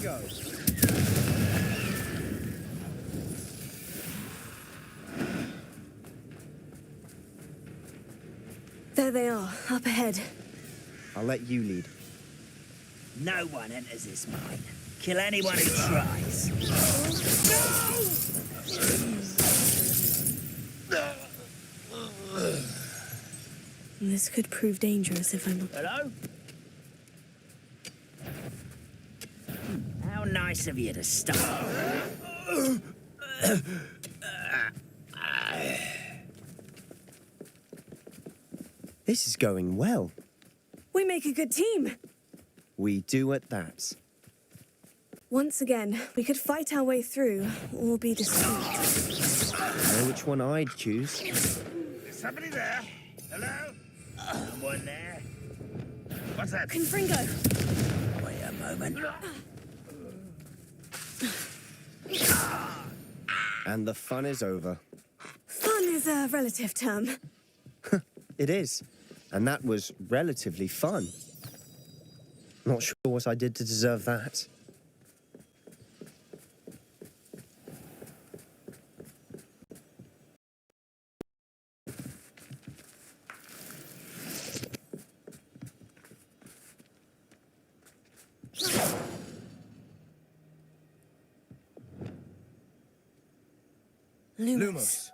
Fringo! There they are, up ahead. I'll let you lead. No one enters this mine. Kill anyone who tries. This could prove dangerous if I'm not... Hello? How nice of you to stop. This is going well. We make a good team. We do at that. Once again, we could fight our way through, or be discreet. I know which one I'd choose. Is somebody there? Hello? Someone there? What's that? Confringo! Wait a moment. And the fun is over. Fun is a relative term. It is. And that was relatively fun. Not sure what I did to deserve that. Lumos.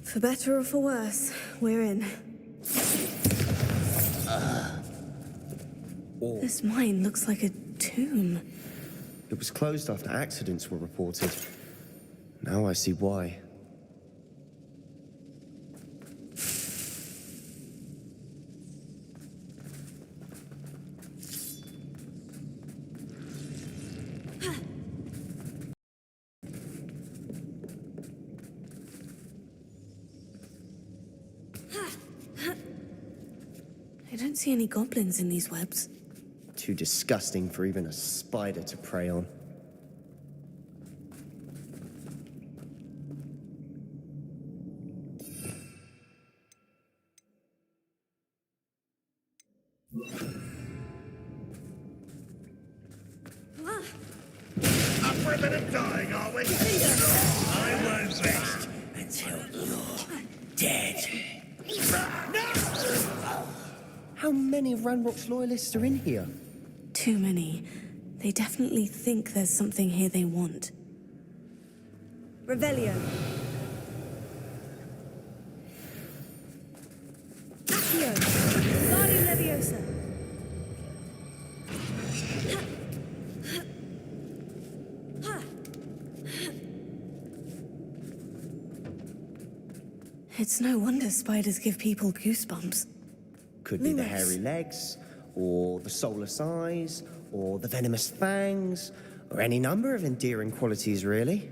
For better or for worse, we're in. This mine looks like a tomb. It was closed after accidents were reported. Now I see why. I don't see any goblins in these webs. Too disgusting for even a spider to prey on. Up for a bit of dying, are we? I won't rest until you're dead. How many of Ranrock's loyalists are in here? Too many. They definitely think there's something here they want. Revelio. Accio. Guardian Leviosa. It's no wonder spiders give people goosebumps. Could be the Lumos. hairy legs, or the soulless eyes, or the venomous fangs, or any number of endearing qualities, really.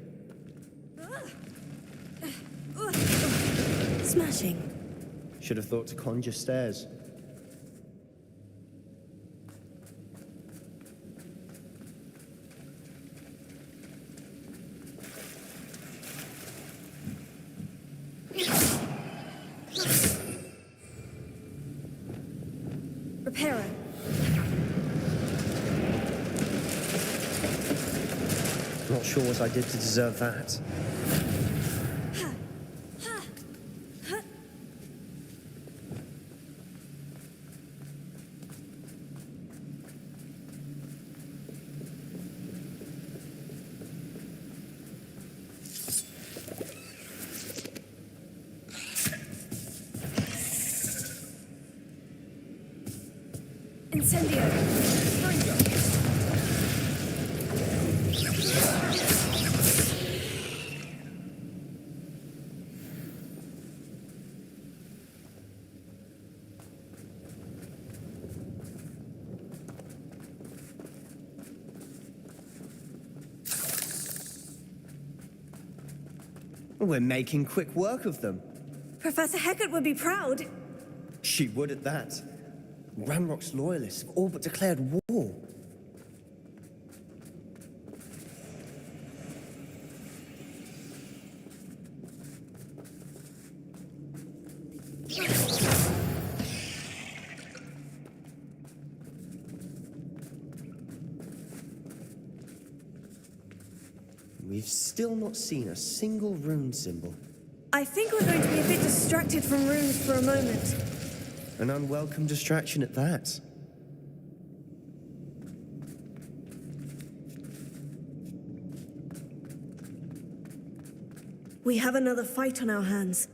Smashing. Should have thought to conjure stairs. Reparo. Not sure what I did to deserve that. Incendio. We're making quick work of them. Professor Hecat would be proud. She would at that. Ranrock's loyalists have all but declared war. We've still not seen a single rune symbol. I think we're going to be a bit distracted from runes for a moment. An unwelcome distraction at that. We have another fight on our hands.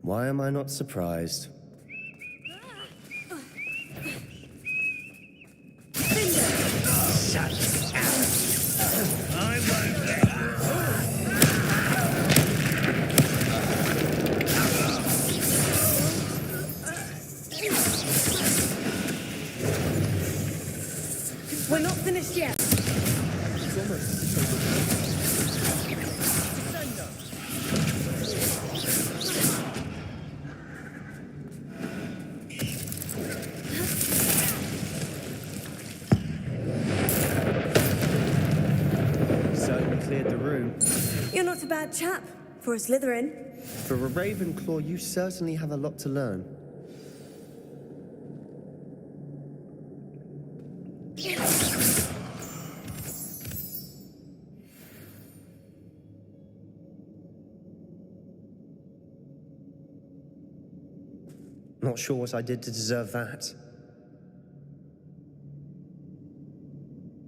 Why am I not surprised? Shut up! I won't let We're not finished yet. Certainly cleared the room. You're not a bad chap for a Slytherin. For a Ravenclaw, you certainly have a lot to learn. Not sure what I did to deserve that.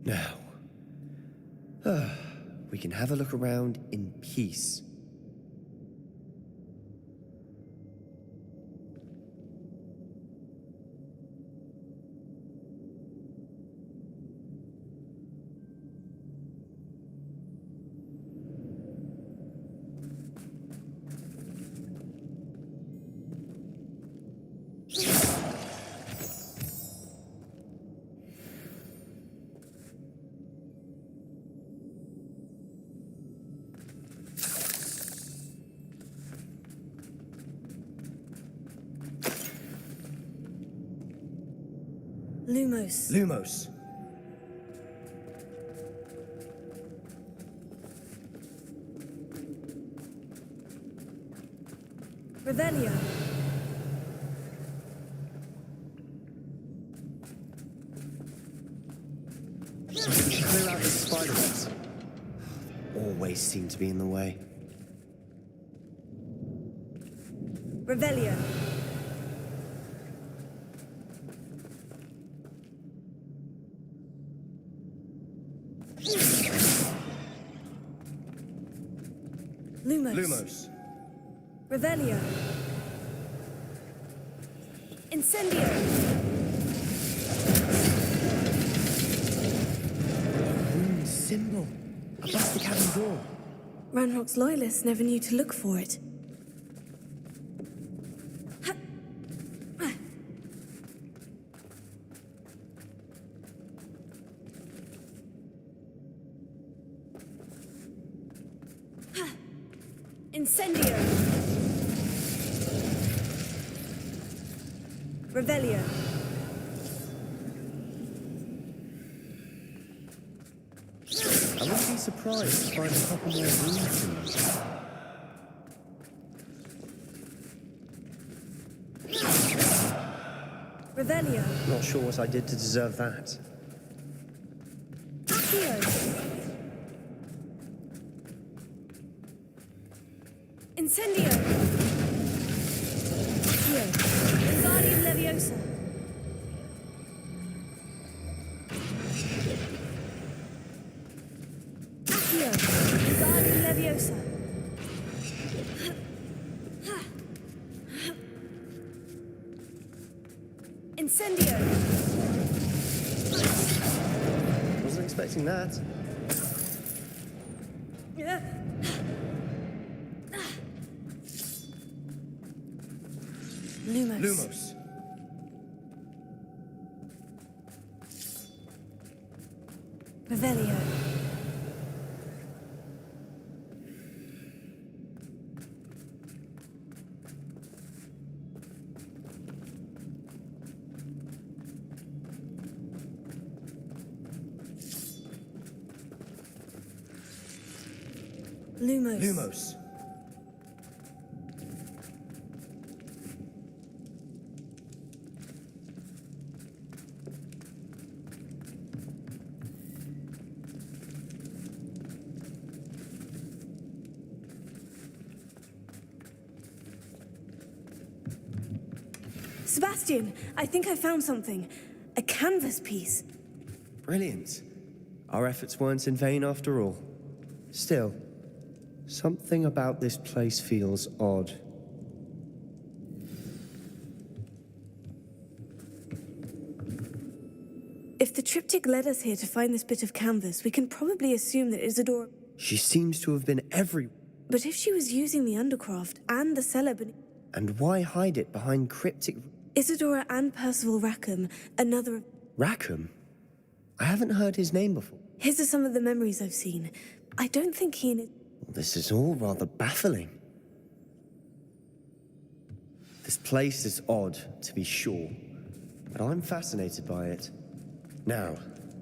Now, we can have a look around in peace. Lumos. Lumos. Revelio. Clear out the spider webs. Always seem to be in the way. Revelio. Lumos. Lumos. Revelio. Incendio. Rune symbol. Above the cabin door. Ranrock's loyalists never knew to look for it. Incendio. Revelio. I wouldn't be surprised to find a couple more rune symbols. Revelio. Not sure what I did to deserve that. Accio. Incendio. Accio. Wingardium Leviosa. Accio. Wingardium Leviosa. Incendio. Wasn't expecting that. Lumos. Lumos. Revelio. Lumos. Lumos. Sebastian, I think I found something. A canvas piece. Brilliant. Our efforts weren't in vain after all. Still, something about this place feels odd. If the triptych led us here to find this bit of canvas, we can probably assume that Isadora... She seems to have been everywhere. But if she was using the undercraft and the cellar beneath... And why hide it behind cryptic... Isadora and Percival Rackham, another... Rackham? I haven't heard his name before. His are some of the memories I've seen. I don't think he and... This is all rather baffling. This place is odd, to be sure, but I'm fascinated by it. Now,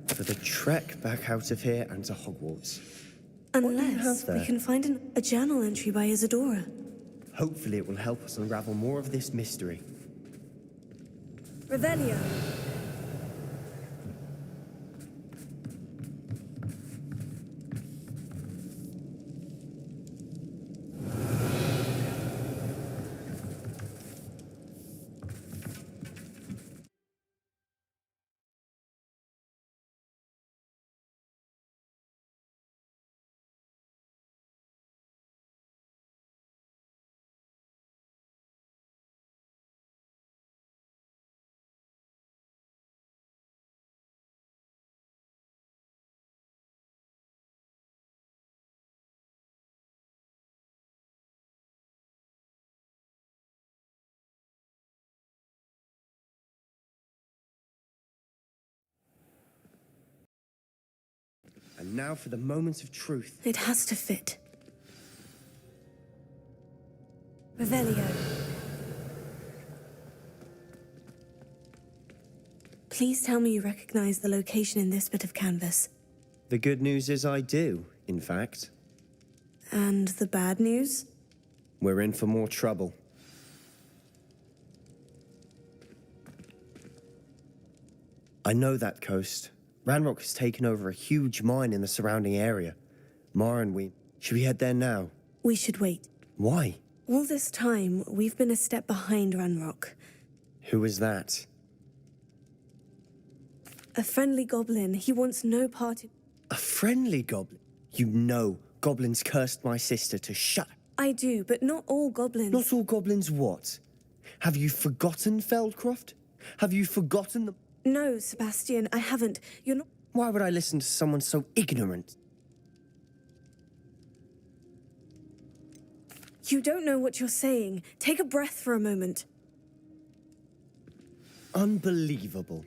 for the trek back out of here and to Hogwarts. What do you have Unless there? we can find a journal entry by Isadora. Hopefully it will help us unravel more of this mystery. Revelio. And now for the moment of truth. It has to fit. Revelio. Please tell me you recognize the location in this bit of canvas. The good news is I do, in fact. And the bad news? We're in for more trouble. I know that coast. Ranrock has taken over a huge mine in the surrounding area. Mara and we... Should we head there now? We should wait. Why? All this time, we've been a step behind Ranrock. Who is that? A friendly goblin. He wants no part in... A friendly goblin? You know, goblins cursed my sister to shut... I do, but not all goblins. Not all goblins what? Have you forgotten Feldcroft? Have you forgotten the... No, Sebastian, I haven't. You're not... Why would I listen to someone so ignorant? You don't know what you're saying. Take a breath for a moment. Unbelievable.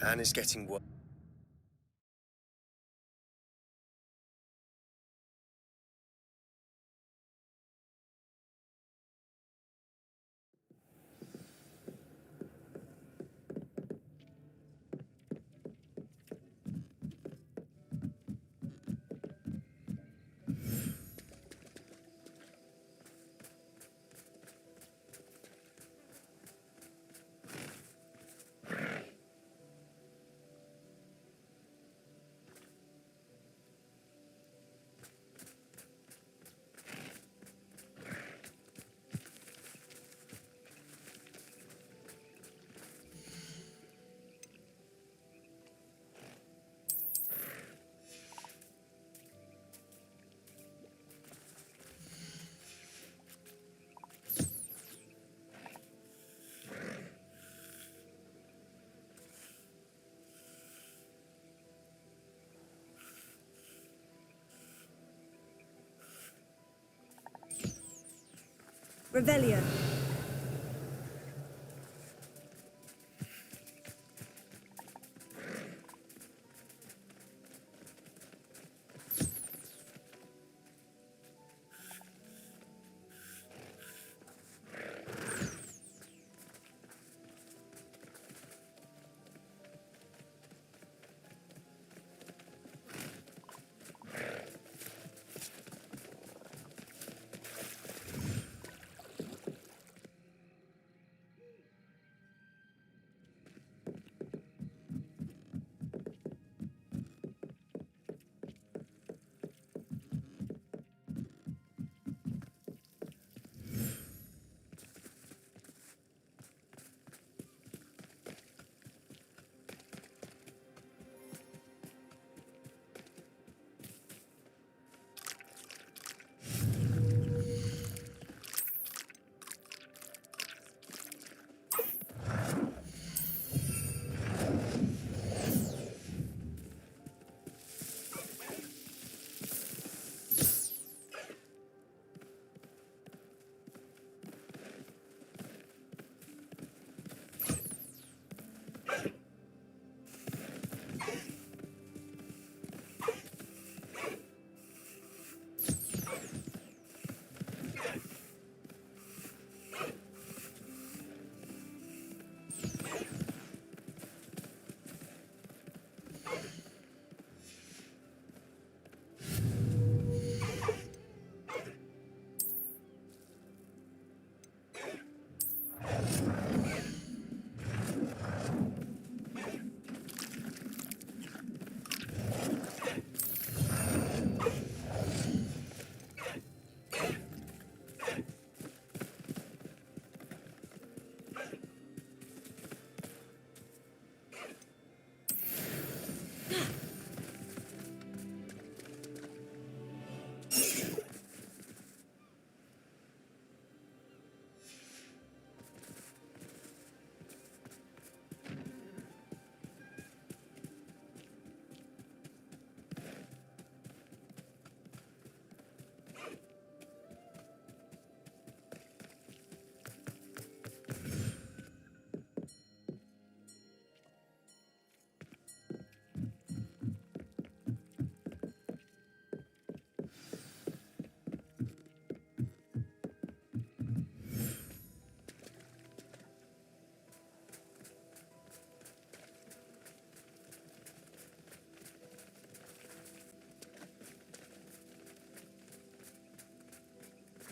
Anne is getting worse. Revelio.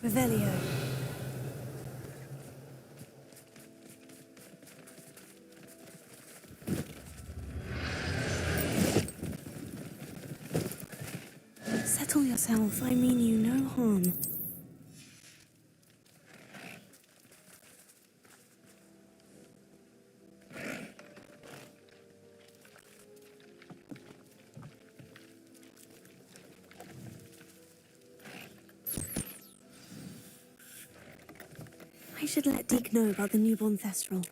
Revelio. Settle yourself. I mean you no harm. I should let Deke know about the newborn Thestral.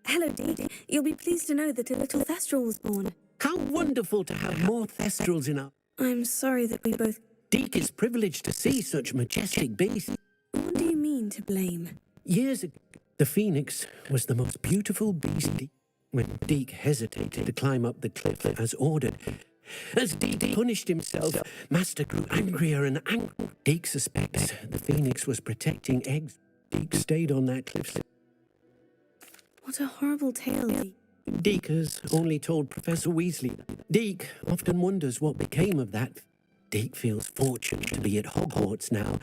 Hello, Deke. You'll be pleased to know that a little Thestral was born. How wonderful to have more Thestrals in our... I'm sorry that we both... Deke is privileged to see such majestic beasts. What do you mean to blame? Years ago, the Phoenix was the most beautiful beast. When Deke hesitated to climb up the cliff as ordered, as Deke punished himself, Master grew angrier and angrier. Deke suspects the Phoenix was protecting eggs. Deke stayed on that cliff. What a horrible tale. Deke has only told Professor Weasley. Deke often wonders what became of that. Deke feels fortunate to be at Hogwarts now.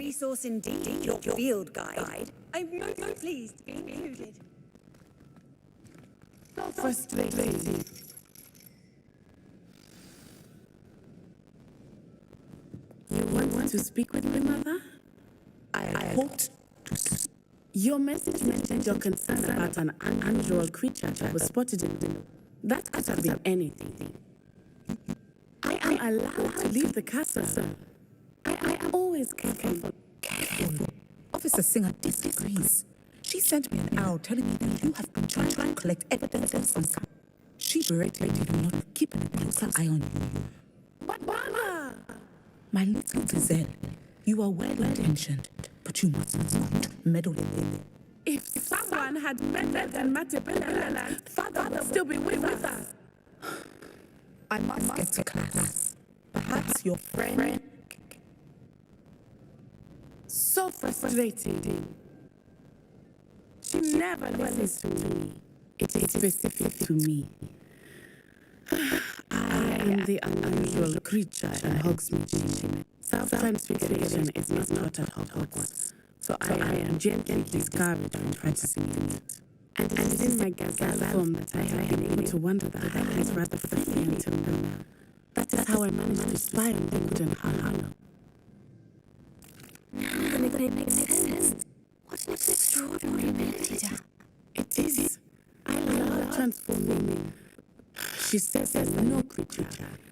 resource indeed, your field guide. I'm most pleased to be included. Frustrated. You want to speak with me, Mother? I hoped to. Your message mentioned your concern about an unusual creature that was spotted in the window. That could have been anything. I am allowed to leave the castle. I am always careful. Careful. Officer Singer disagrees. She sent me an arrow telling me that you have been trying to collect evidence from some. She berated you not keeping a closer eye on you. But Mama! My little gazelle, you are well-intentioned, but you must not meddle with it. If someone had meddled in Matipilla, Father would still be with us. I must get to class. Perhaps your friend. So frustrating. She never listens to me. It is specific to me. I am the unusual creature in Hogsmeade. Self-transfiguration is not taught at Hogwarts, so I am gently discouraged from practicing it. And it is in my gazelle form that I have been able to wander the highlands rather freely until now. That is how I managed to spy on Liquid and Hollow. It makes sense. What an extraordinary ability to have. It is. I love transforming. She says there's no creature,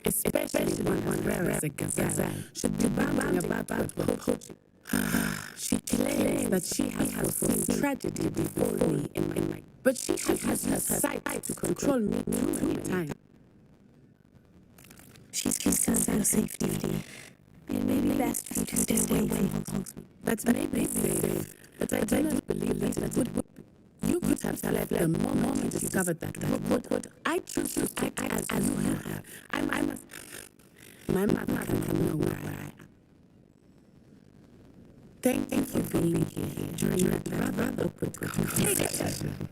especially one as rare as a gazelle, should be bounding about with hope. She claims that she has foreseen tragedy before me in my life, but she has her sight to control me too many times. She's concerned for your safety. It may be best for you to stay away from Hogsmeade. That may be safe, but I do not believe that it would. You could have left the moment you discovered that would. I choose to act as you have. I must. My mother can know where I am. Thank you for being here during that rather awkward conversation.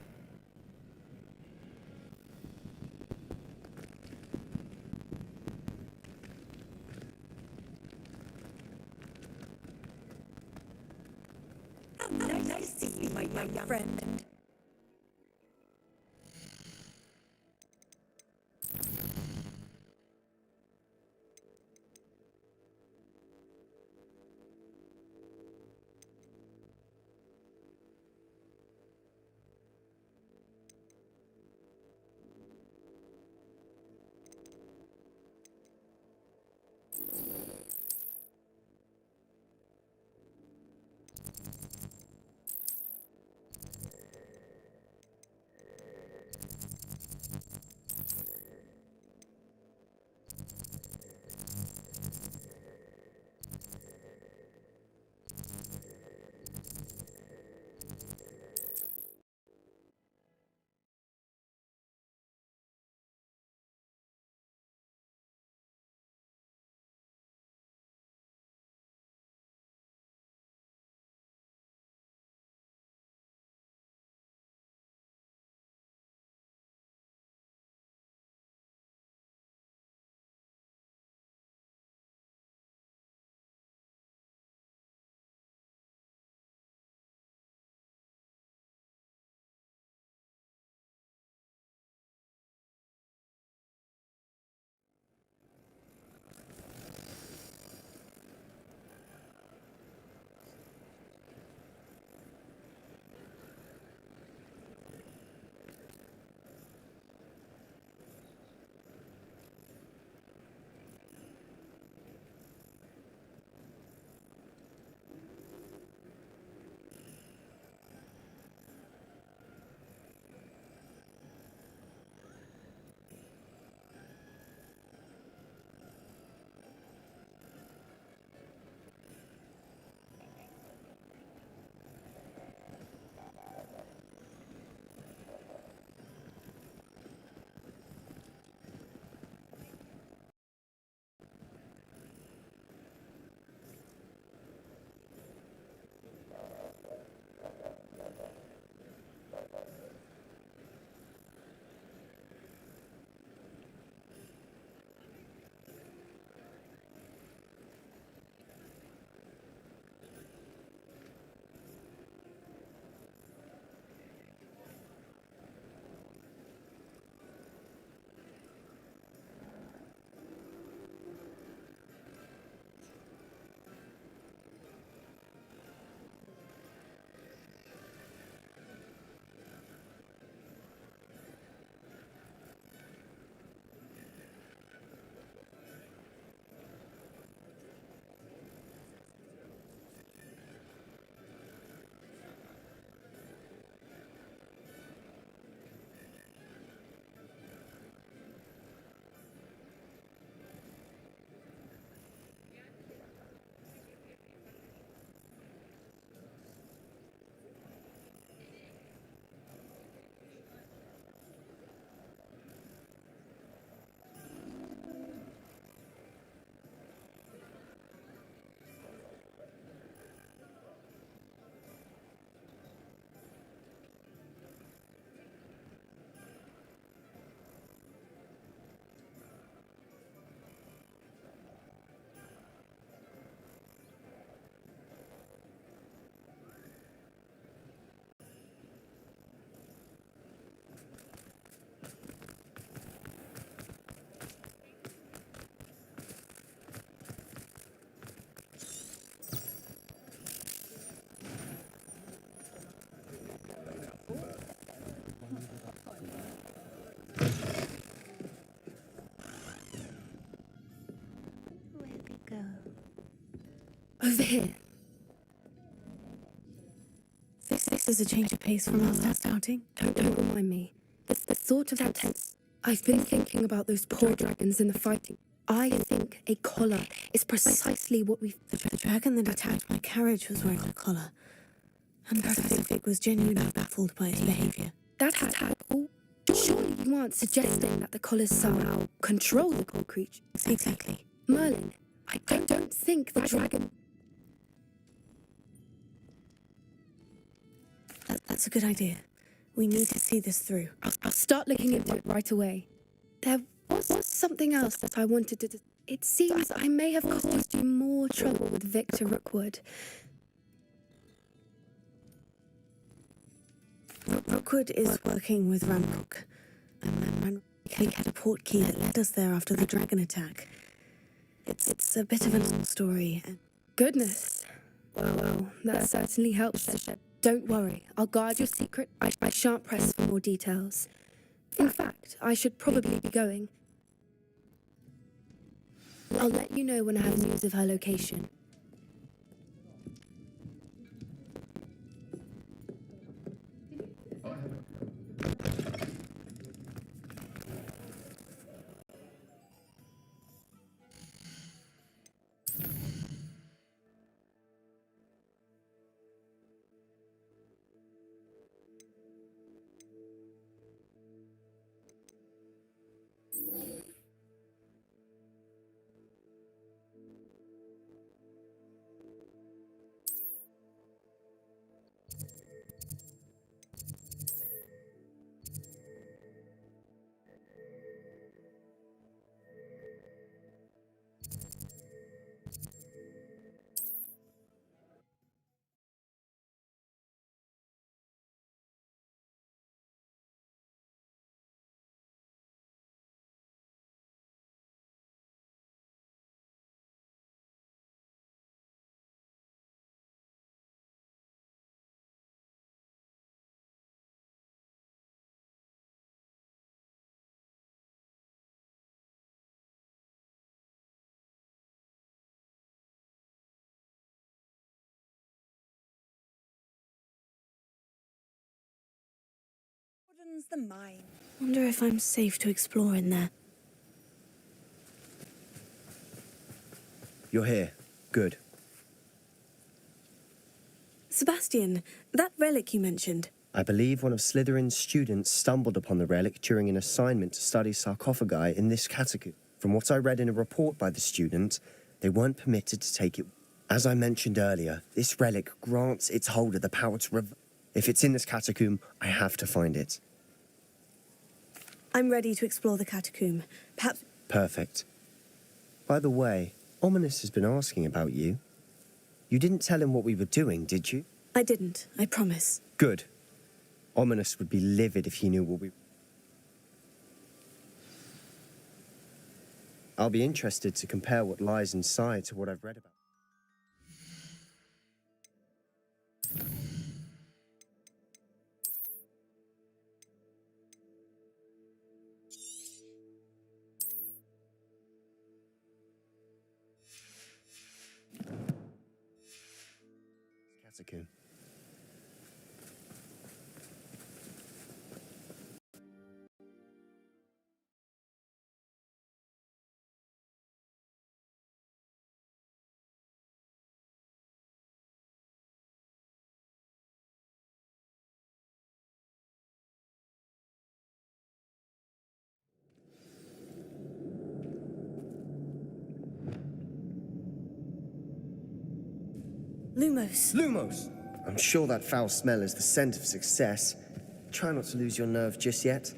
Nice to see you, my young friend. Over here. This is a change of pace from our last outing. Don't remind me. The thought of that tense. I've been thinking about those poor dragons in the fighting. I think a collar is precisely what we... The dragon that attacked my carriage was wearing a collar. And Professor Fig was genuinely baffled by its behavior. That attack... Oh, surely you aren't suggesting that the collars somehow control the poor creature? Exactly. Merlin, I don't think the dragon... That's a good idea. We need to see this through. I'll start looking into it right away. There was something else that I wanted to... It seems I may have caused you more trouble with Victor Rookwood. Rookwood is working with Ranrock. And Ranrock had a port key that led us there after the dragon attack. It's a bit of a long story. Goodness. Well, that certainly helps. Don't worry, I'll guard your secret. I shan't press for more details. In fact, I should probably be going. I'll let you know when I have news of her location. Broadens the mind. Wonder if I'm safe to explore in there. You're here. Good. Sebastian, that relic you mentioned. I believe one of Slytherin's students stumbled upon the relic during an assignment to study sarcophagi in this catacomb. From what I read in a report by the student, they weren't permitted to take it. As I mentioned earlier, this relic grants its holder the power to If it's in this catacomb, I have to find it. I'm ready to explore the catacomb. Perhaps... Perfect. By the way, Ominous has been asking about you. You didn't tell him what we were doing, did you? I didn't, I promise. Good. Ominous would be livid if he knew what we... I'll be interested to compare what lies inside to what I've read about. Catacomb. Lumos. Lumos! I'm sure that foul smell is the scent of success. Try not to lose your nerve just yet.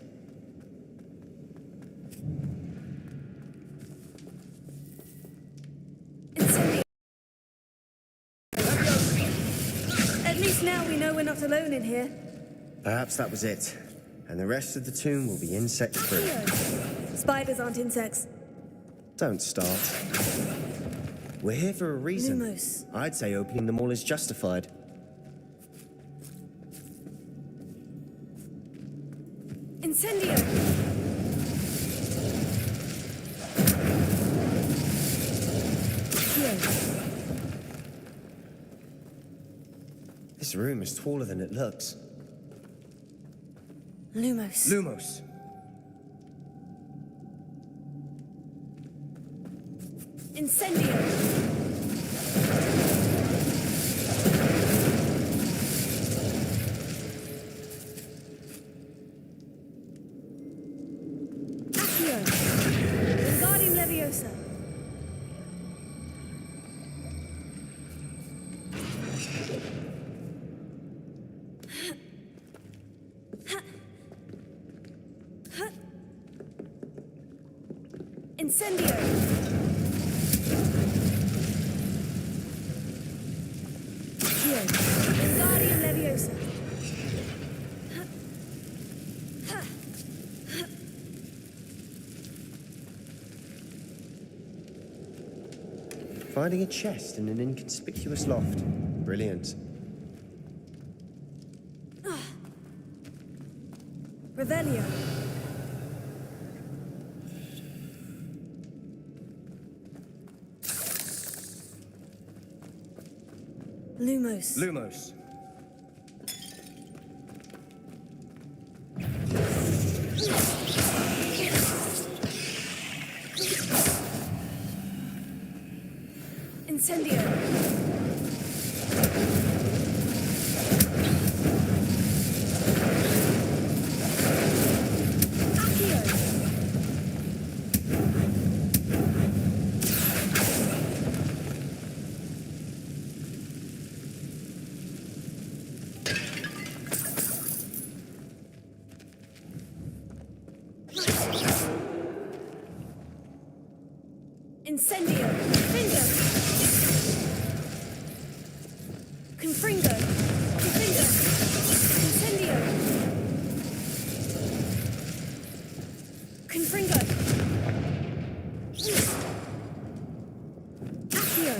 At least now we know we're not alone in here. Perhaps that was it. And the rest of the tomb will be insect-free. Spiders aren't insects. Don't start. We're here for a reason. Lumos. I'd say opening them all is justified. Incendio! Here. This room is taller than it looks. Lumos. Lumos. Incendio. Accio. Wingardium Leviosa. Incendio. Accio. Wingardium Leviosa. Finding a chest in an inconspicuous loft. Brilliant. Revelio. Lumos. Lumos. Incendio. Accio. Incendio. Finger. Confringo. Confringo. Incendio. Confringo. Accio.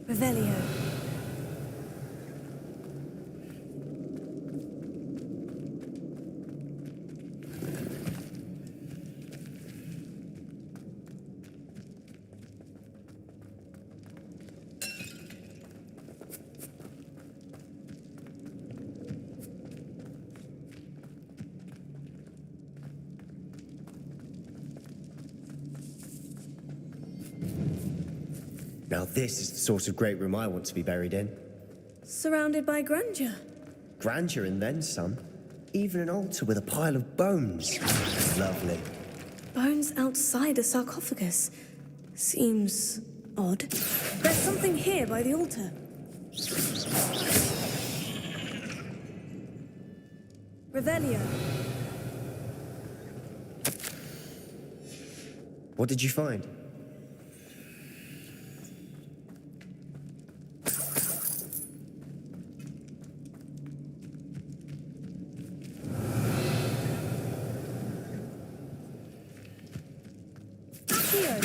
Revelio. Now this is the sort of great room I want to be buried in. Surrounded by grandeur. Grandeur and then some. Even an altar with a pile of bones. Lovely. Bones outside a sarcophagus. Seems odd. There's something here by the altar. Revelio. What did you find? Accio.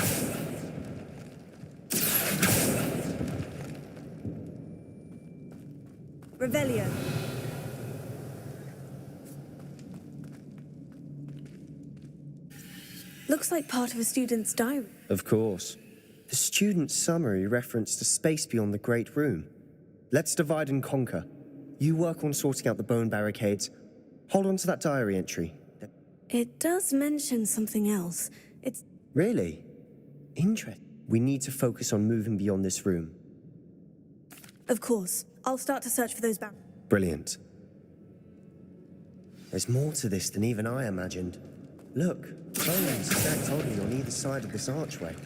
Revelio. Looks like part of a student's diary. Of course. The student's summary referenced a space beyond the Great Room. Let's divide and conquer. You work on sorting out the bone barricades. Hold on to that diary entry. It does mention something else. It's Really? Interesting. We need to focus on moving beyond this room. Of course. I'll start to search for those barrels. Brilliant. There's more to this than even I imagined. Look, bones stacked oddly on either side of this archway.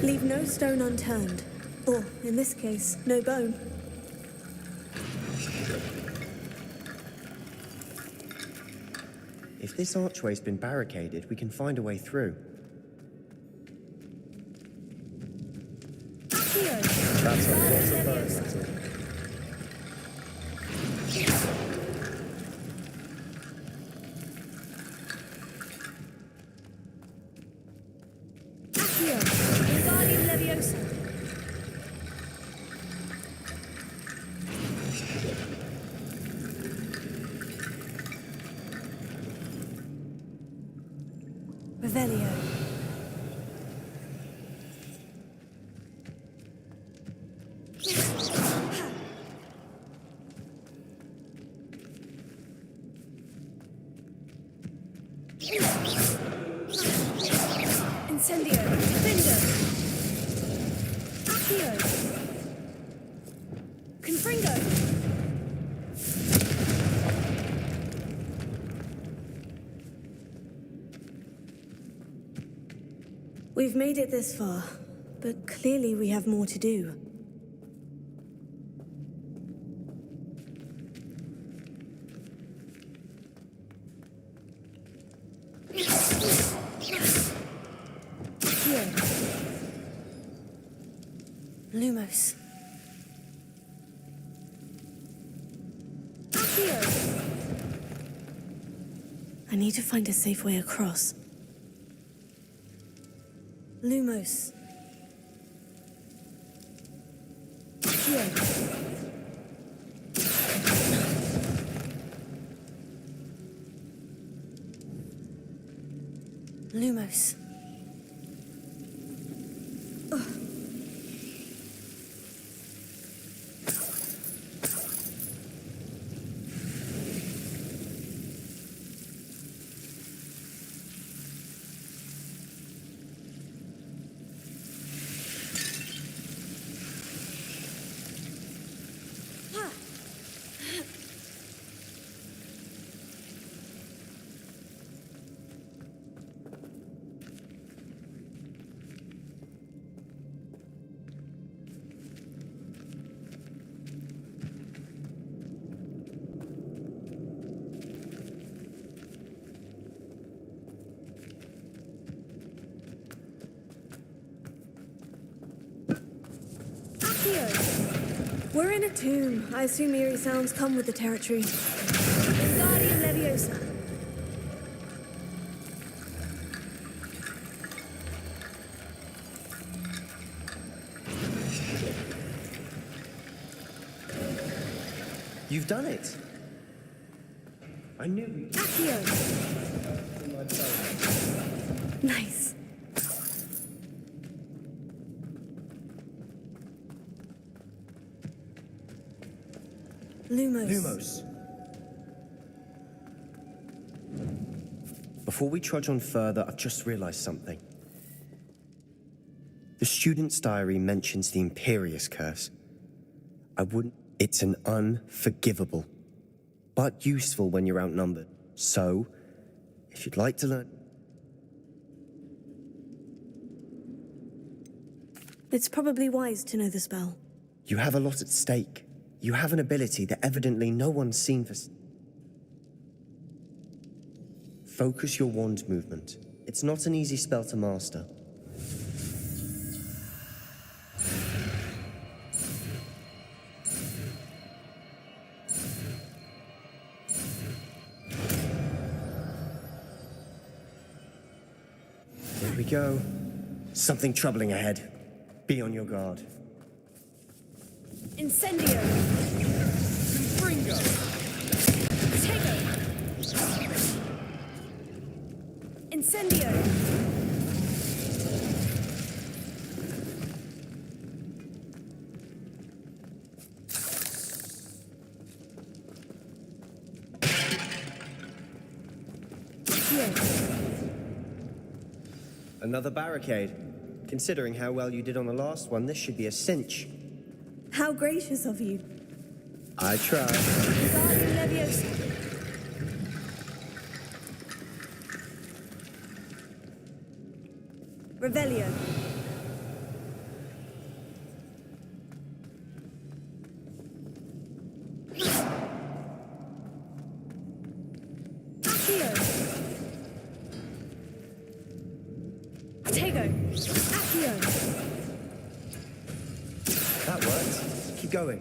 Leave no stone unturned. Or, in this case, no bone. If this archway's been barricaded, we can find a way through. Accio. That's a lot of bones. Accio. Wingardium Leviosa. Revelio. Incendio! Defendo! Accio! Confringo! We've made it this far, but clearly we have more to do. Here. Lumos. Accio! I need to find a safe way across. Lumos. Here. Lumos. We're in a tomb. I assume eerie sounds come with the territory. Wingardium Leviosa. You've done it. I knew you. Accio. Nice. Lumos. Lumos. Before we trudge on further, I've just realized something. The student's diary mentions the Imperious Curse. It's an unforgivable, but useful when you're outnumbered. So, if you'd like to learn... It's probably wise to know the spell. You have a lot at stake. You have an ability that evidently no one's seen for... Focus your wand movement. It's not an easy spell to master. Here we go. Something troubling ahead. Be on your guard. Incendio! Confringo! Tego! Incendio! Here. Another barricade. Considering how well you did on the last one, this should be a cinch. How gracious of you. I tried. Wingardium Leviosa. Revelio. Accio. Tego. Accio. That worked. Keep going.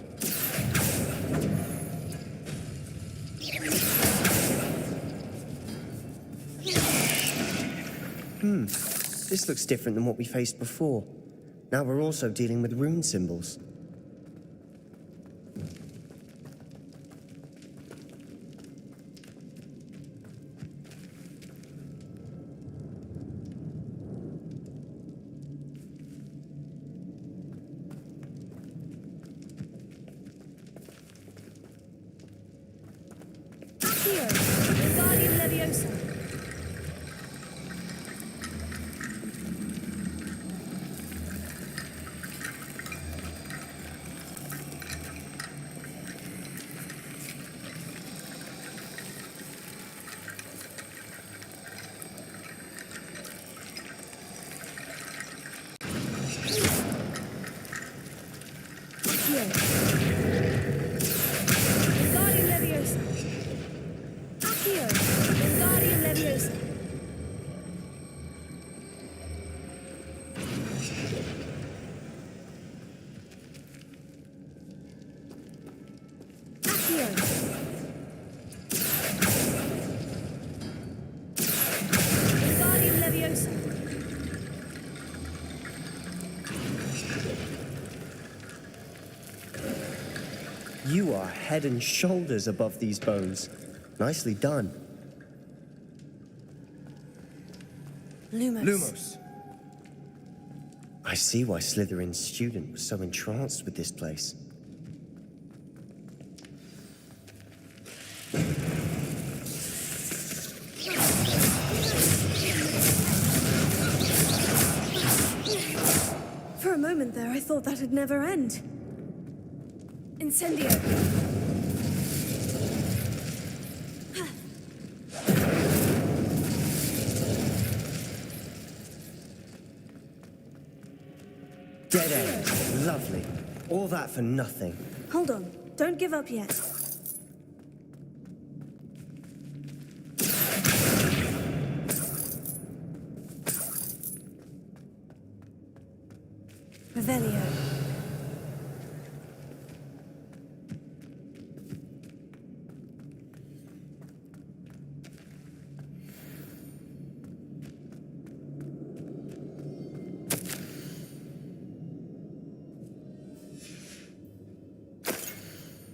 This looks different than what we faced before. Now we're also dealing with rune symbols. Accio. Wingardium Leviosa. Accio. Guardian Leviosa. You are head and shoulders above these bones. Nicely done. Lumos. I see why Slytherin's student was so entranced with this place. For a moment there, I thought that'd never end. Incendio. Dead end. Lovely. All that for nothing. Hold on. Don't give up yet. Revelio.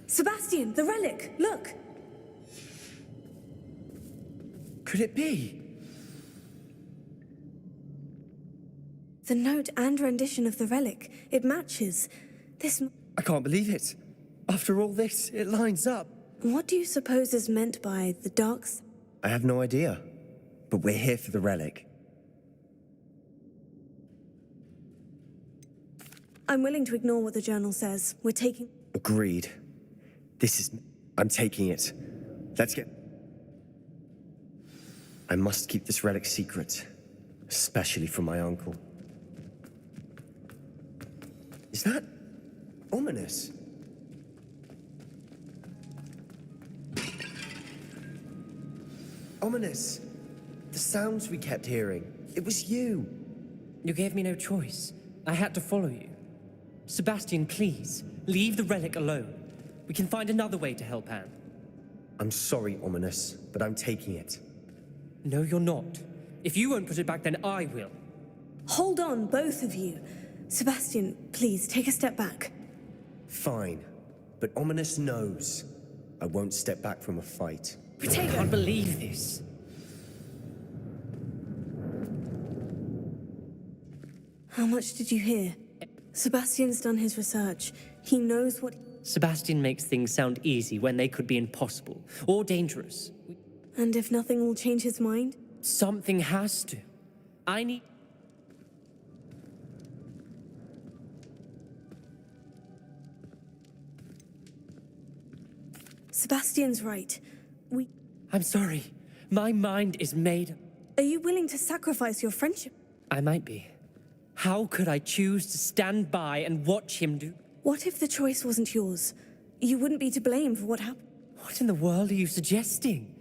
Sebastian, the relic! Look! Could it be? The note and rendition of the relic. It matches. I can't believe it. After all this, it lines up. What do you suppose is meant by the darks? I have no idea. But we're here for the relic. I'm willing to ignore what the journal says. We're taking... Agreed. I'm taking it. Let's get... I must keep this relic secret. Especially from my uncle. Is that... ominous? Ominous. The sounds we kept hearing. It was you. You gave me no choice. I had to follow you. Sebastian, please, leave the relic alone. We can find another way to help Anne. I'm sorry, Ominous, but I'm taking it. No, you're not. If you won't put it back, then I will. Hold on, both of you. Sebastian, please, take a step back. Fine. But Ominous knows. I won't step back from a fight. I can't believe this. How much did you hear? Sebastian's done his research. He knows what... Sebastian makes things sound easy when they could be impossible or dangerous. And if nothing will change his mind? Something has to. I need... Sebastian's right. I'm sorry. My mind is made... Are you willing to sacrifice your friendship? I might be. How could I choose to stand by and watch him do... What if the choice wasn't yours? You wouldn't be to blame for what happened. What in the world are you suggesting?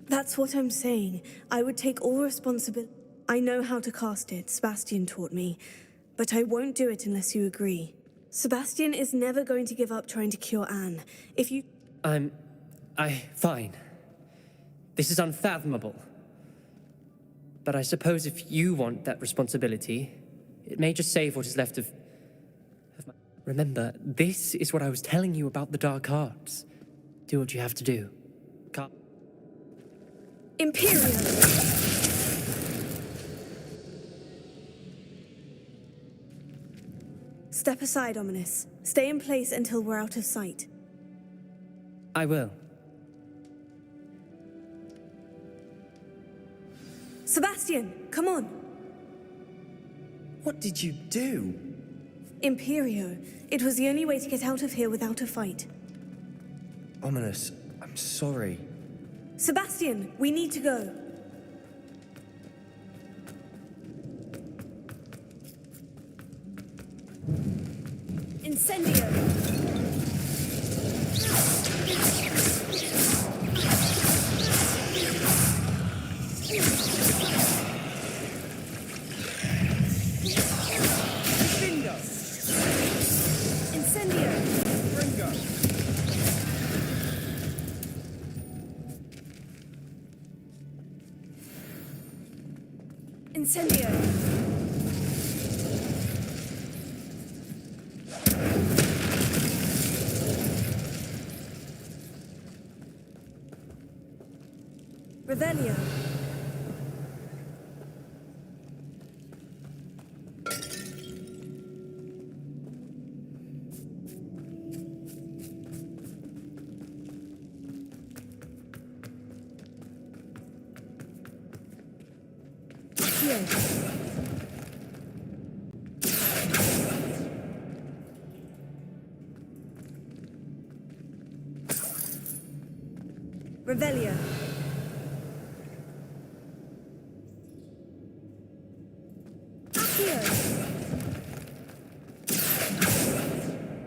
That's what I'm saying. I would take all responsibility. I know how to cast it. Sebastian taught me. But I won't do it unless you agree. Sebastian is never going to give up trying to cure Anne. If you... Fine. This is unfathomable. But I suppose if you want that responsibility, it may just save what is left of my... Remember, this is what I was telling you about the dark arts. Do what you have to do. Imperial! Step aside, Ominous. Stay in place until we're out of sight. I will. Sebastian, come on! What did you do? Imperio. It was the only way to get out of here without a fight. Ominous, I'm sorry. Sebastian, we need to go. Incendio! Incendio! Revelio! Revelio. Accio.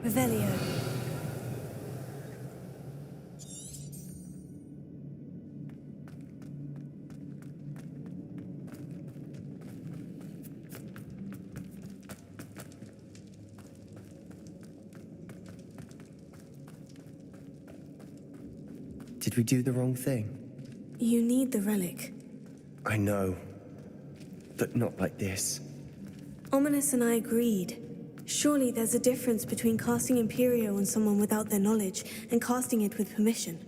Revelio. Did we do the wrong thing? You need the relic. I know. But not like this. Ominous and I agreed. Surely there's a difference between casting Imperio on someone without their knowledge and casting it with permission.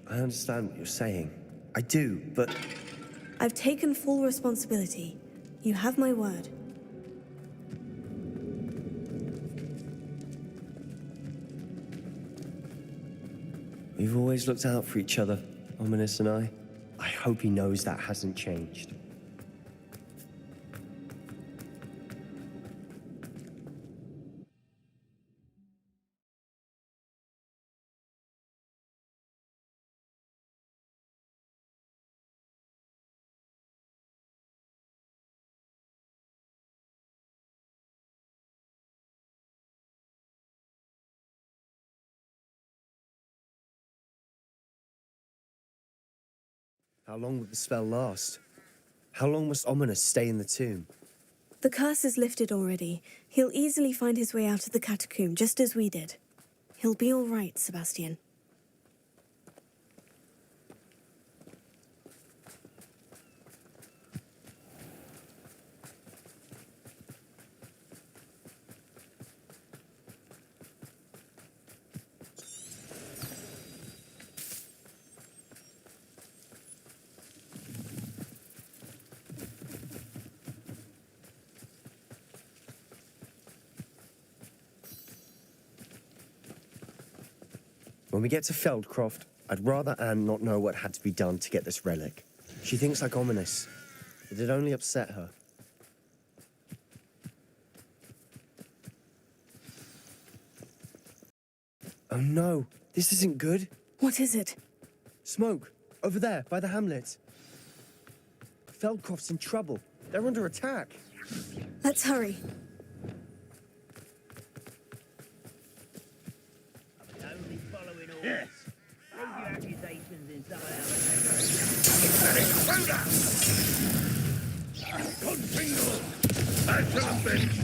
I understand what you're saying. I do, but... I've taken full responsibility. You have my word. We've always looked out for each other, Ominous and I. I hope he knows that hasn't changed. How long will the spell last? How long must Ominous stay in the tomb? The curse is lifted already. He'll easily find his way out of the catacomb, just as we did. He'll be all right, Sebastian. When we get to Feldcroft, I'd rather Anne not know what had to be done to get this relic. She thinks like Ominous. It'd only upset her. Oh no, this isn't good. What is it? Smoke, over there, by the hamlet. Feldcroft's in trouble. They're under attack. Let's hurry. Only following orders. Leave your accusations in someone else's. Continue! I shall avenge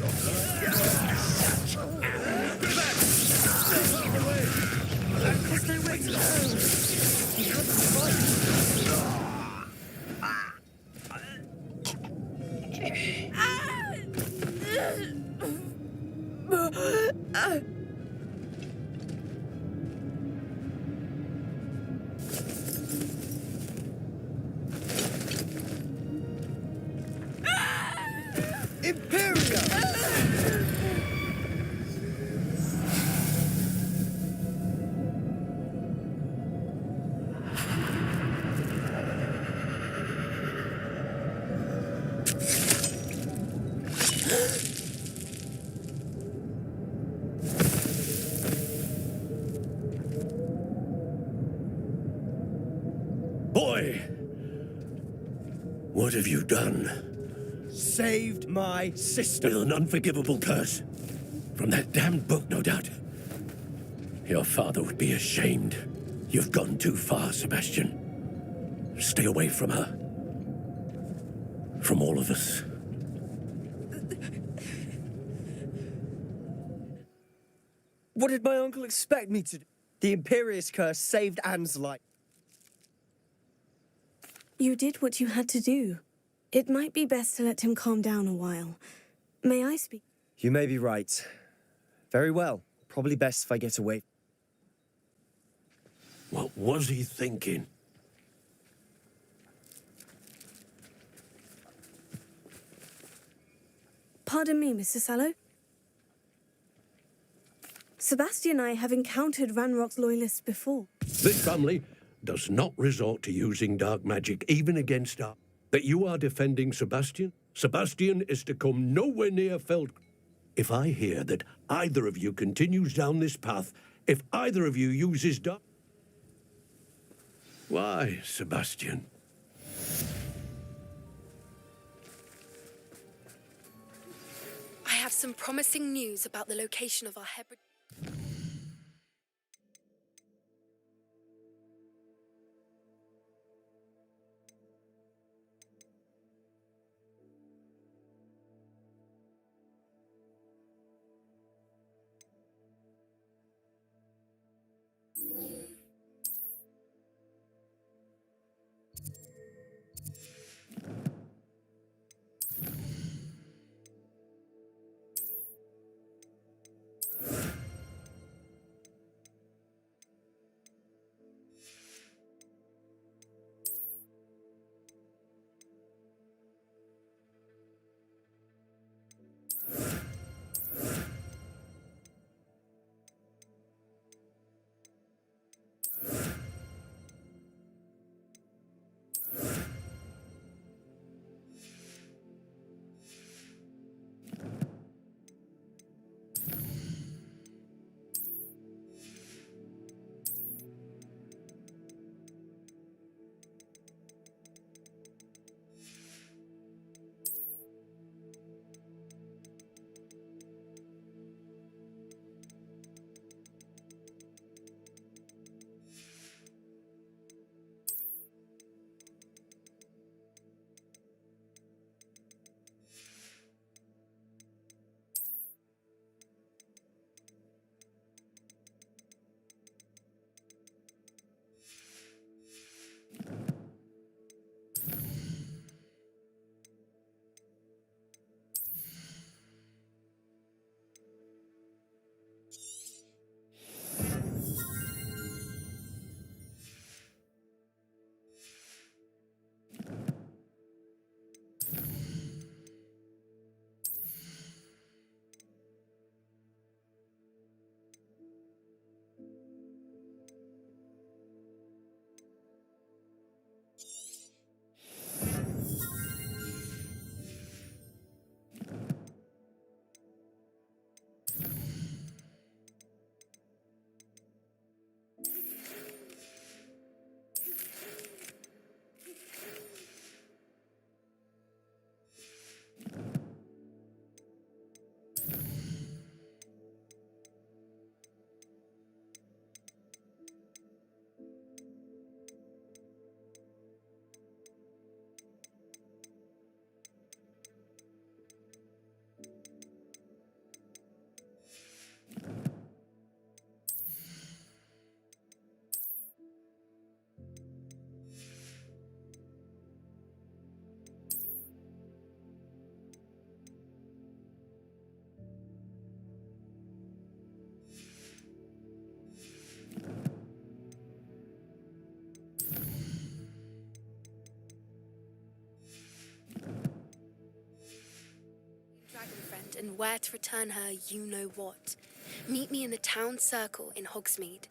Imperia! Boy! What have you done? Saved my sister. With an unforgivable curse. From that damned book, no doubt. Your father would be ashamed. You've gone too far, Sebastian. Stay away from her. From all of us. What did my uncle expect me to do? The Imperious curse saved Anne's life. You did what you had to do. It might be best to let him calm down a while. May I speak? You may be right. Very well. Probably best if I get away. What was he thinking? Pardon me, Mr. Sallow. Sebastian and I have encountered Ranrock's loyalists before. This family does not resort to using dark magic, even against us. That you are defending Sebastian? Sebastian is to come nowhere near Feld. If I hear that either of you continues down this path, if either of you uses dark... Why, Sebastian? I have some promising news about the location of our Hebron. And where to return her, you know what. Meet me in the town circle in Hogsmeade.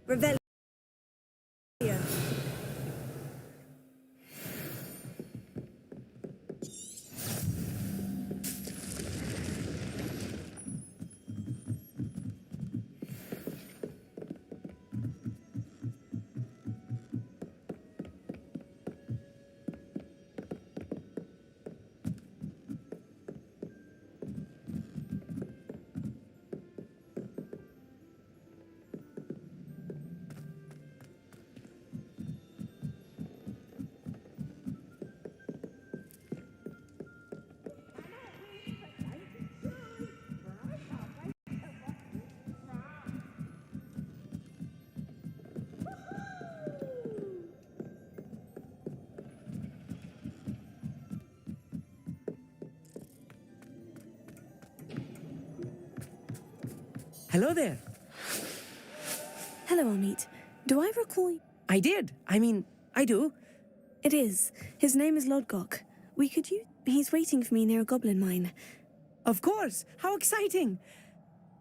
Revelio. Hello there. Hello, Amit. Do I recall you? I did. I do. It is. His name is Lodgok. We could use... He's waiting for me near a goblin mine. Of course. How exciting.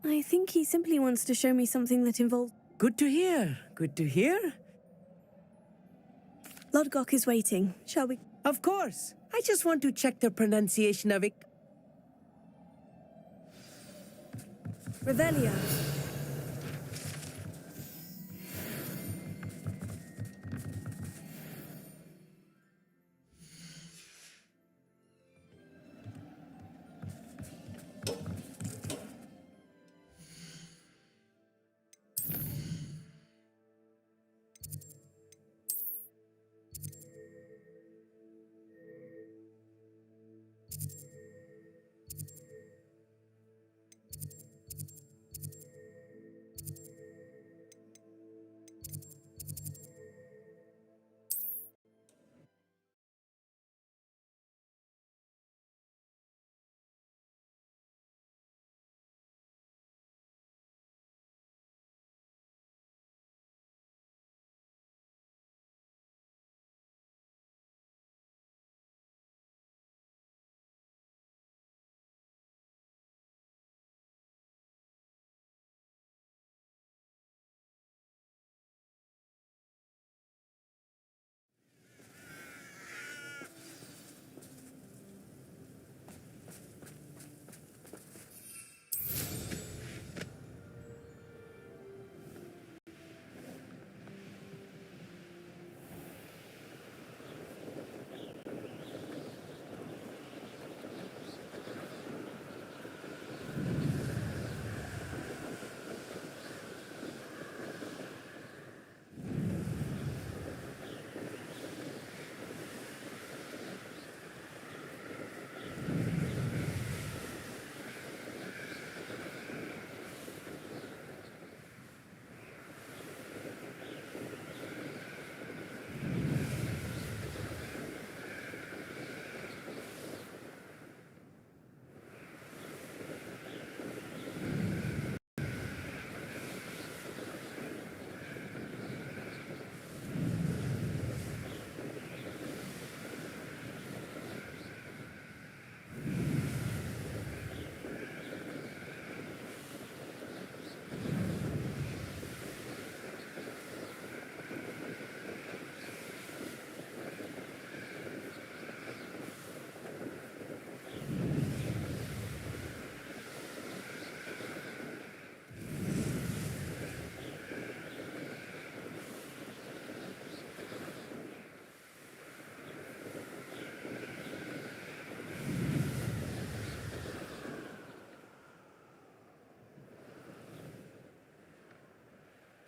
I think he simply wants to show me something that involves... Good to hear. Good to hear. Lodgok is waiting. Shall we... Of course. I just want to check the pronunciation of it. Revelio.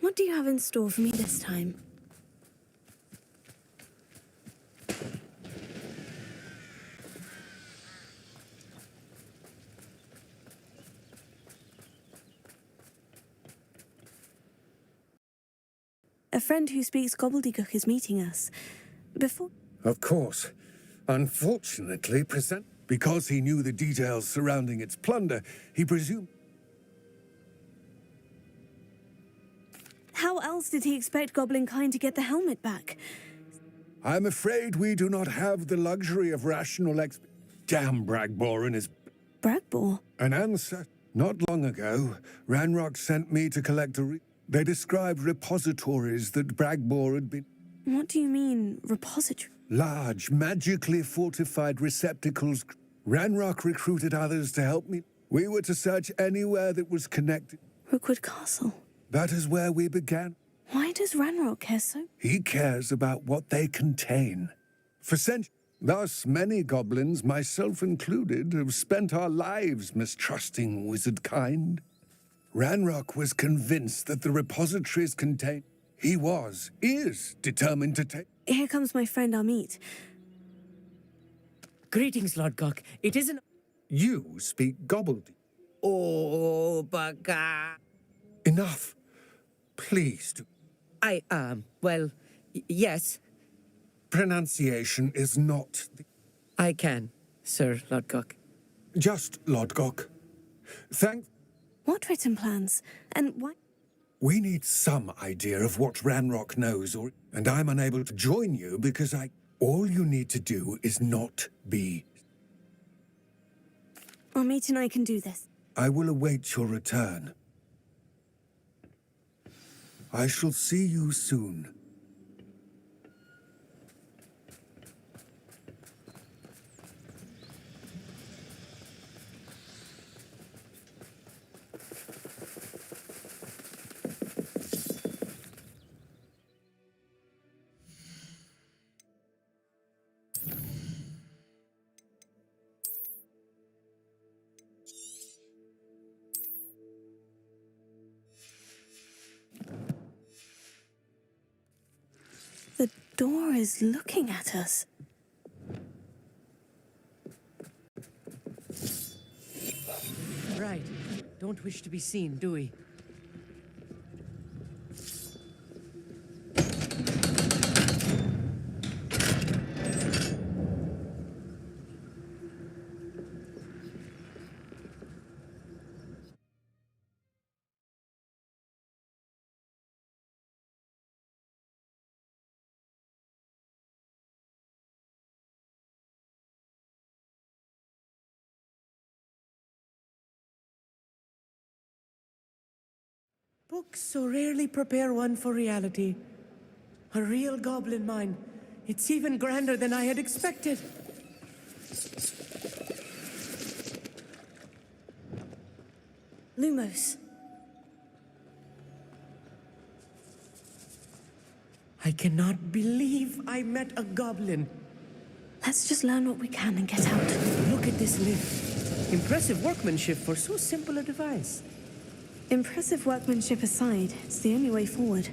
What do you have in store for me this time? A friend who speaks gobbledygook is meeting us. Before... Of course. Unfortunately, because he knew the details surrounding its plunder, he presumed... How else did he expect Goblinkind to get the helmet back? I'm afraid we do not have the luxury of rational Damn Bragbor and his... Bragbor? An answer. Not long ago, Ranrock sent me to collect a... They described repositories that Bragbor had been... What do you mean, repository? Large, magically fortified receptacles. Ranrock recruited others to help me. We were to search anywhere that was connected. Rookwood Castle. That is where we began. Why does Ranrock care so? He cares about what they contain. For centuries, thus many goblins, myself included, have spent our lives mistrusting wizard kind. Ranrock was convinced that the repositories contain... He is determined to take... Here comes my friend Amit. Greetings, Lord Gok. It isn't... You speak gobbledygook. Oh, Baga. Enough. Please do. Well, yes. Pronunciation is not... I can, Sir Lord Gok. Just Lord Gok. What written plans? And why... We need some idea of what Ranrock knows, and I'm unable to join you because all you need to do is not be... Amit and I can do this. I will await your return. I shall see you soon. The door is looking at us. Right. Don't wish to be seen, do we? Books so rarely prepare one for reality. A real goblin mine. It's even grander than I had expected. Lumos. I cannot believe I met a goblin. Let's just learn what we can and get out. Look at this lift. Impressive workmanship for so simple a device. Impressive workmanship aside, it's the only way forward.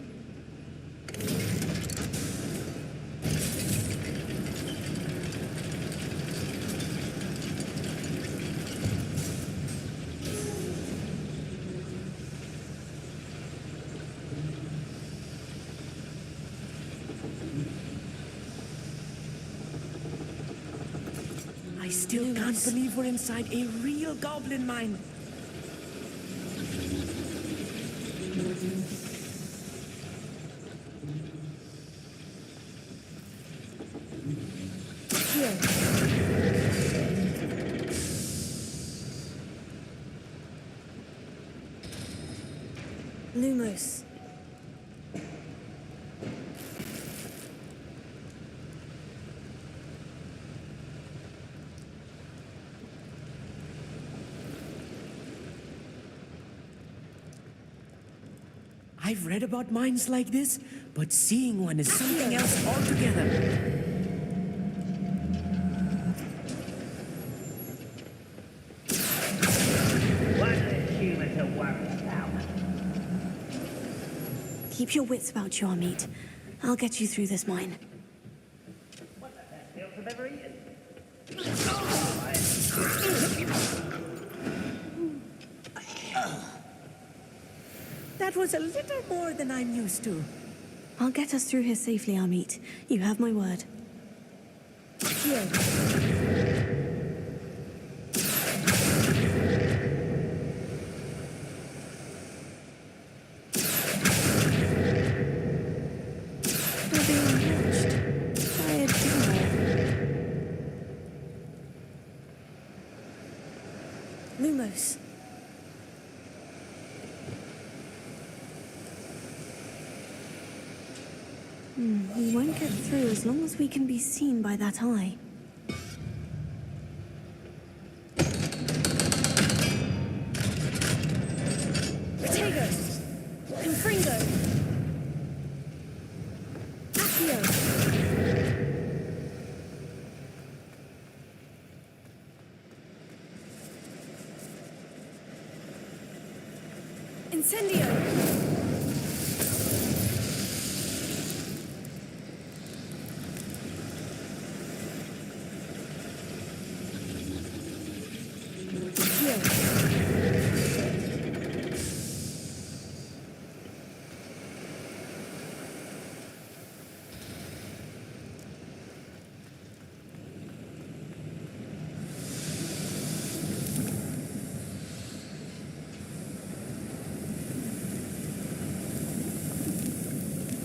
I still can't believe we're inside a real goblin mine. Lumos. I've read about mines like this, but seeing one is something else altogether. One less human to worry about. Keep your wits about you, Amit. I'll get you through this mine. Else I've ever eaten. That was a little more than I'm used to. I'll get us through here safely, Amit. You have my word. Here. We're being watched by a door. Lumos. We won't get through as long as we can be seen by that eye. Protego! Confringo! Accio! Incendio!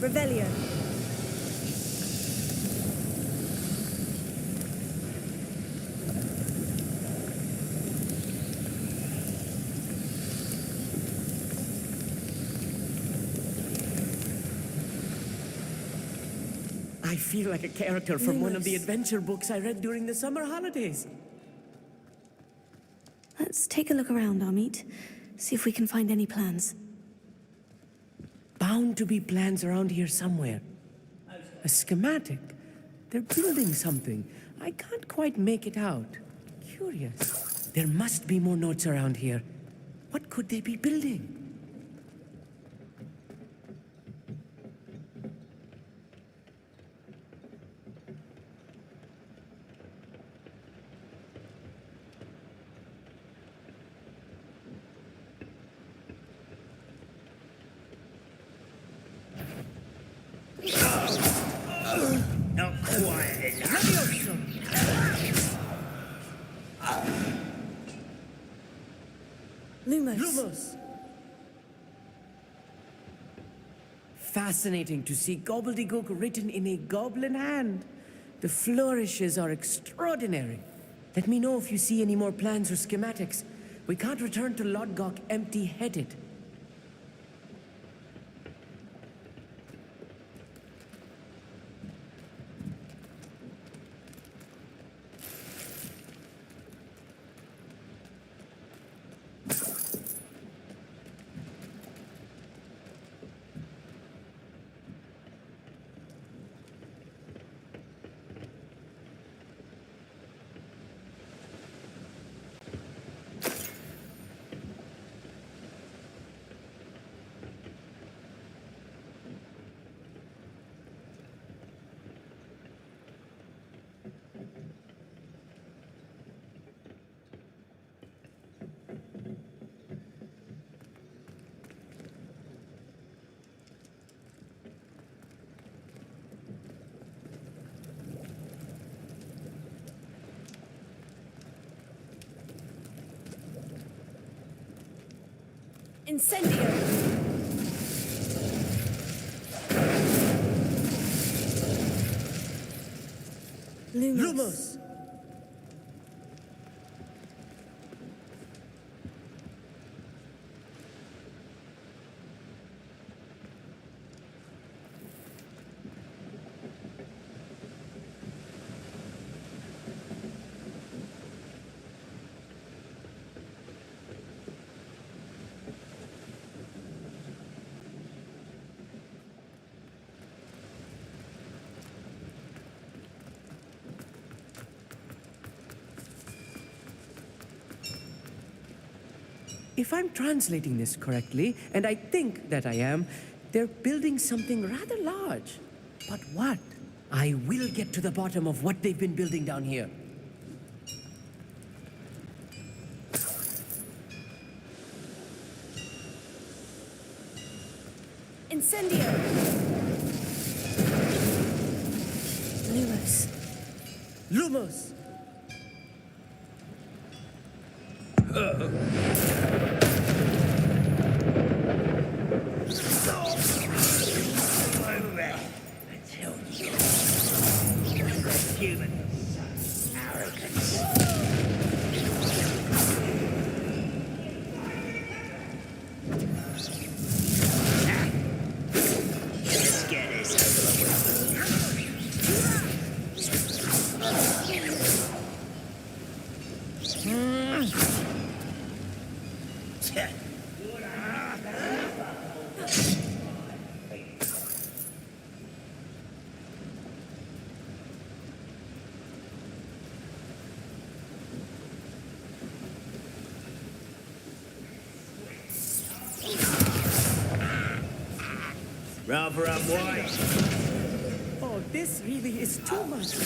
Revelio. I feel like a character from one of the adventure books I read during the summer holidays. Let's take a look around, Amit. See if we can find any plans. Bound to be plans around here somewhere. A schematic. They're building something. I can't quite make it out. Curious. There must be more notes around here. What could they be building? Not quiet enough. Lumos. Lumos! Fascinating to see gobbledygook written in a goblin hand. The flourishes are extraordinary. Let me know if you see any more plans or schematics. We can't return to Lodgok empty-headed. Incendio! Lumos! If I'm translating this correctly, and I think that I am, They're building something rather large. But what? I will get to the bottom of what they've been building down here. Incendio! Lumos. Lumos! Over there. I tell you. Humans. Arrogance. Let's get this Rather unwise. Oh, this really is too much.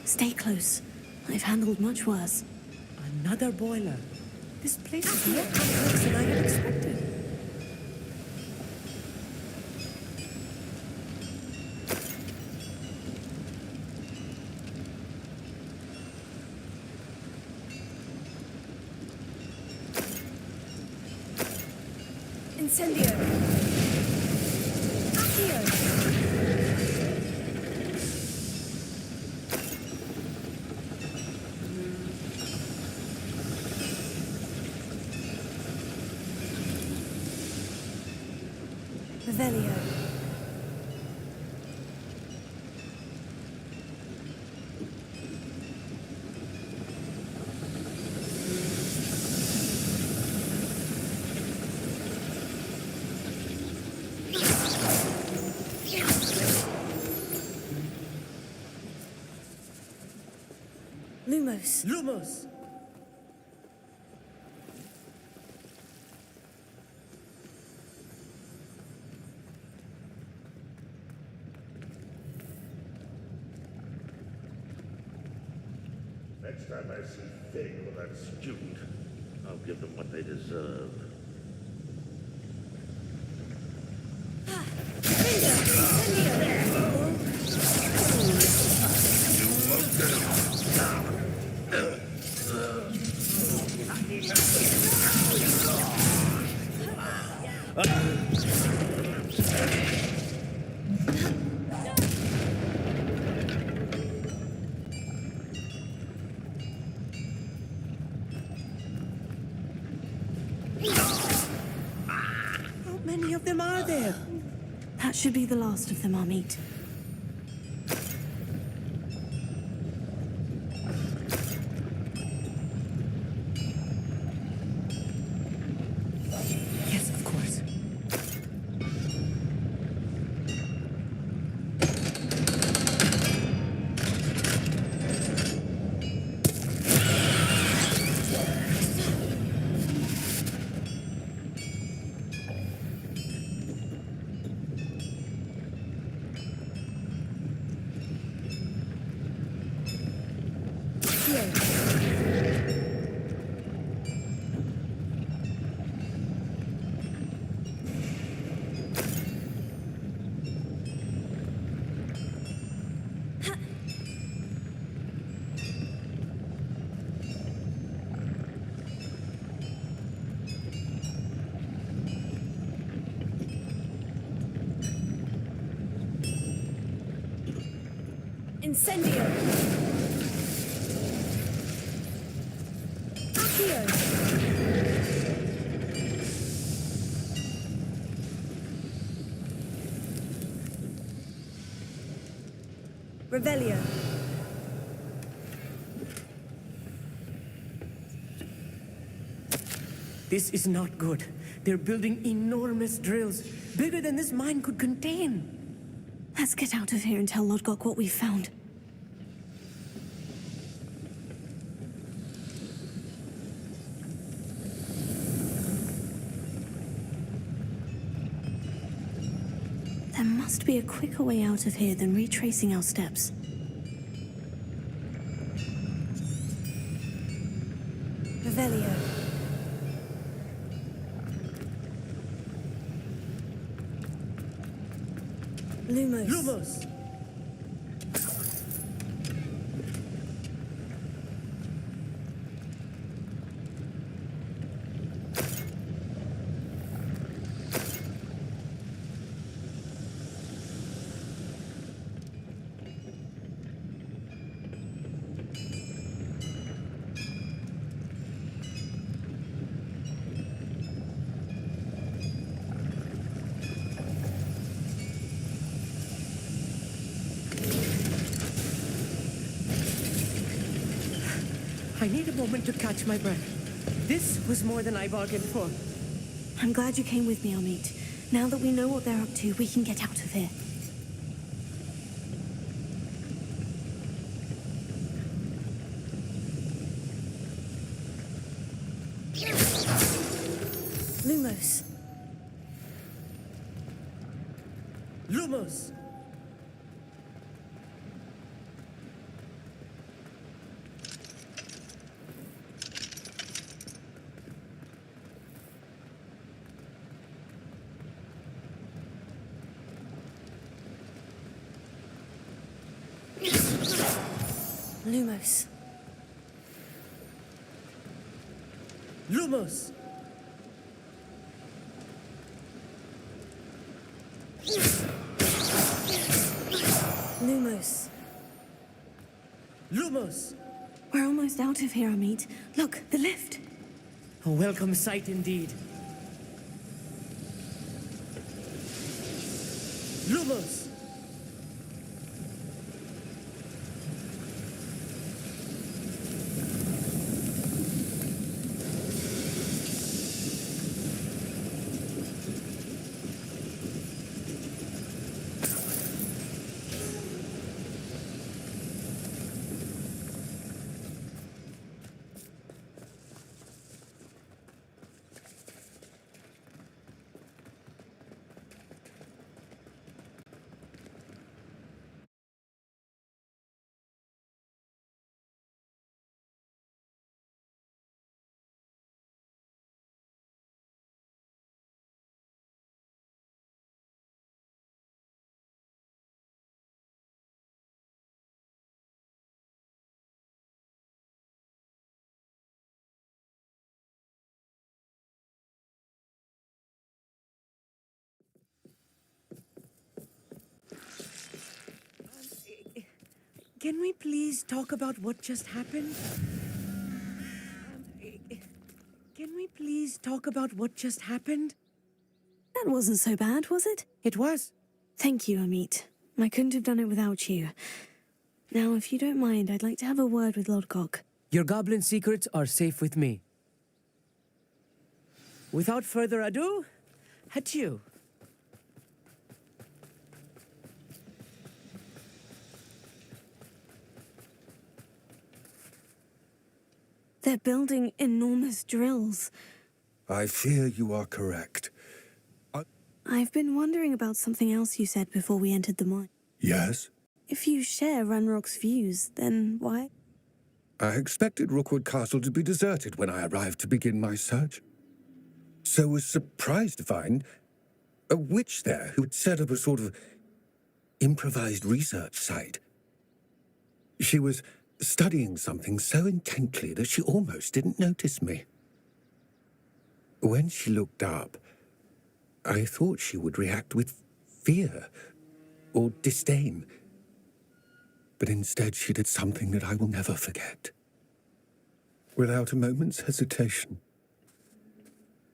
Stay close. I've handled much worse. Another boiler. This place is more complex than I had expected. Incendio! Accio! Revelio. Lumos. Lumos! Next time I see Fig or that student, I'll give them what they deserve. How many of them are there? That should be the last of them, Amit. Yes, of course. Incendio! Accio! Revelio. This is not good. They're building enormous drills, bigger than this mine could contain. Let's get out of here and tell Lodgok what we've found. must be a quicker way out of here than retracing our steps. Revelio. Lumos. Lumos! I need a moment to catch my breath. This was more than I bargained for. I'm glad you came with me, Amit. Now that we know what they're up to, we can get out of here. Lumos. Lumos! Lumos. Lumos! Lumos. Lumos! We're almost out of here, Amit. Look, the lift. A welcome sight indeed. Lumos! Can we please talk about what just happened? Can we please talk about what just happened? That wasn't so bad, was it? It was. Thank you, Amit. I couldn't have done it without you. Now, if you don't mind, I'd like to have a word with Lodgok. Your goblin secrets are safe with me. Without further ado, adieu. They're building enormous drills. I fear you are correct. I've been wondering about something else you said before we entered the mine. Yes? If you share Ranrock's views, then why? I expected Rookwood Castle to be deserted when I arrived to begin my search. So was surprised to find a witch there who had set up a sort of improvised research site. She was studying something so intently that she almost didn't notice me. When she looked up, I thought she would react with fear or disdain. But instead she did something that I will never forget. Without a moment's hesitation,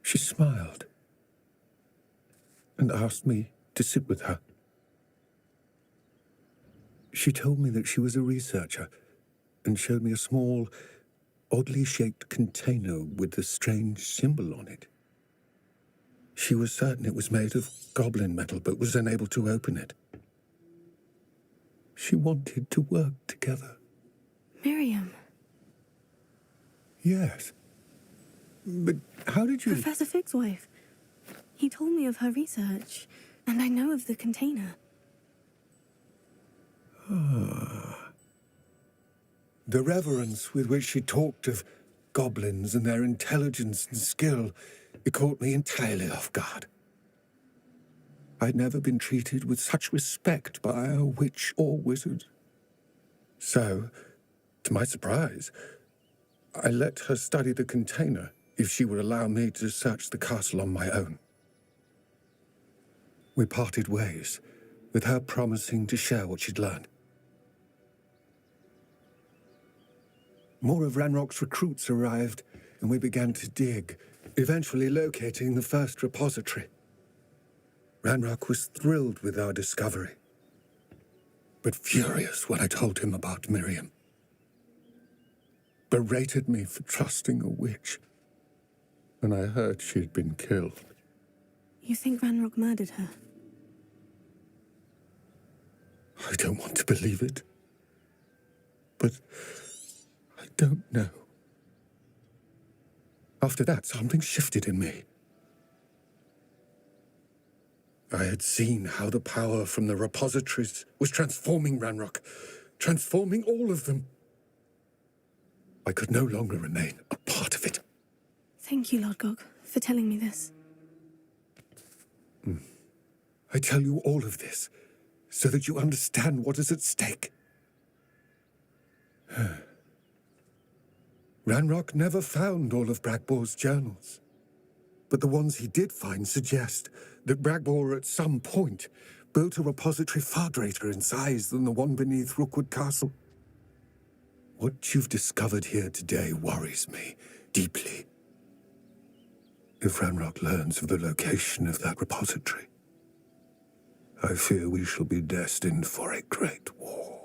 she smiled and asked me to sit with her. She told me that she was a researcher and showed me a small, oddly shaped container with a strange symbol on it. She was certain it was made of goblin metal, but was unable to open it. She wanted to work together. Miriam. Yes. But how did you... Professor Fig's wife. He told me of her research, and I know of the container. The reverence with which she talked of goblins and their intelligence and skill, it caught me entirely off guard. I'd never been treated with such respect by a witch or wizard. So, to my surprise, I let her study the container if she would allow me to search the castle on my own. We parted ways, with her promising to share what she'd learned. More of Ranrock's recruits arrived, and we began to dig, eventually locating the first repository. Ranrock was thrilled with our discovery, but furious when I told him about Miriam. Berated me for trusting a witch, and I heard she'd been killed. You think Ranrock murdered her? I don't want to believe it, but I don't know. After that, something shifted in me. I had seen how the power from the repositories was transforming Ranrock, transforming all of them. I could no longer remain a part of it. Thank you, Lord Gog, for telling me this. I tell you all of this so that you understand what is at stake. Ranrock never found all of Bragbor's journals, but the ones he did find suggest that Bragbor at some point built a repository far greater in size than the one beneath Rookwood Castle. What you've discovered here today worries me deeply. If Ranrock learns of the location of that repository, I fear we shall be destined for a great war.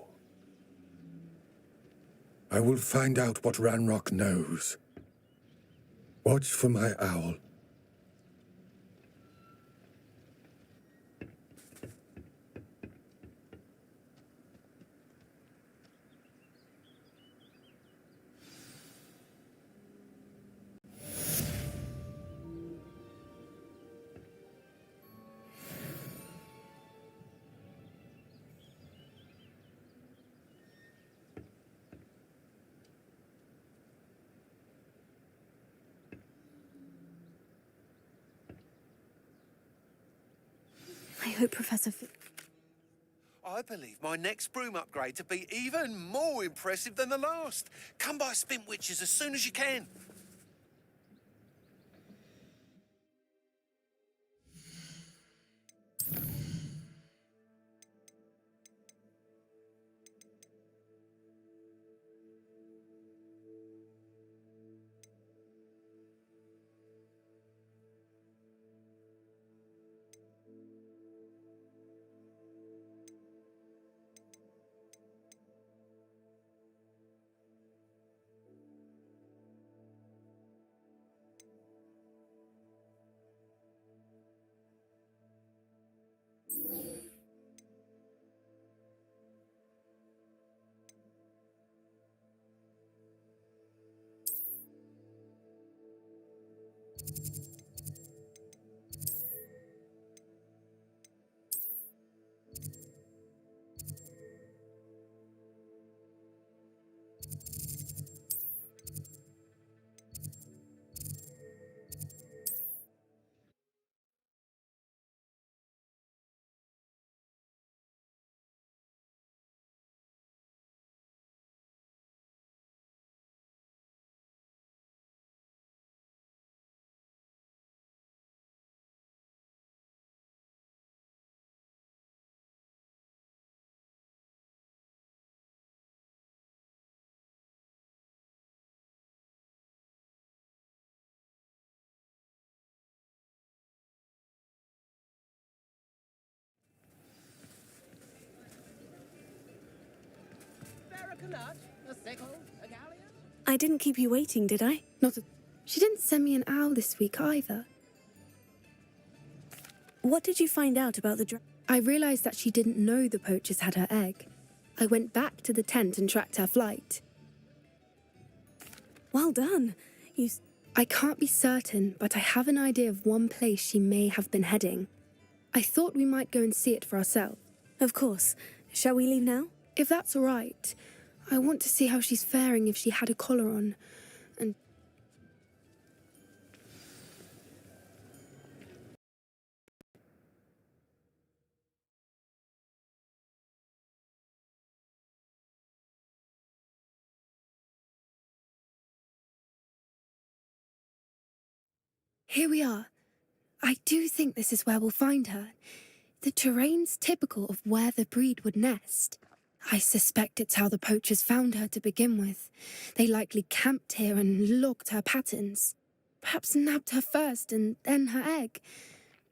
I will find out what Ranrock knows. Watch for my owl. I hope Professor I believe my next broom upgrade to be even more impressive than the last. Come by Spintwitches as soon as you can. I didn't keep you waiting, did I? She didn't send me an owl this week either. What did you find out about the I realized that she didn't know the poachers had her egg. I went back to the tent and tracked her flight. Well done. I can't be certain, but I have an idea of one place she may have been heading. I thought we might go and see it for ourselves. Of course. Shall we leave now? If that's all right. I want to see how she's faring if she had a collar on. And here we are. I do think this is where we'll find her. The terrain's typical of where the breed would nest. I suspect it's how the poachers found her to begin with. They likely camped here and logged her patterns. Perhaps nabbed her first and then her egg.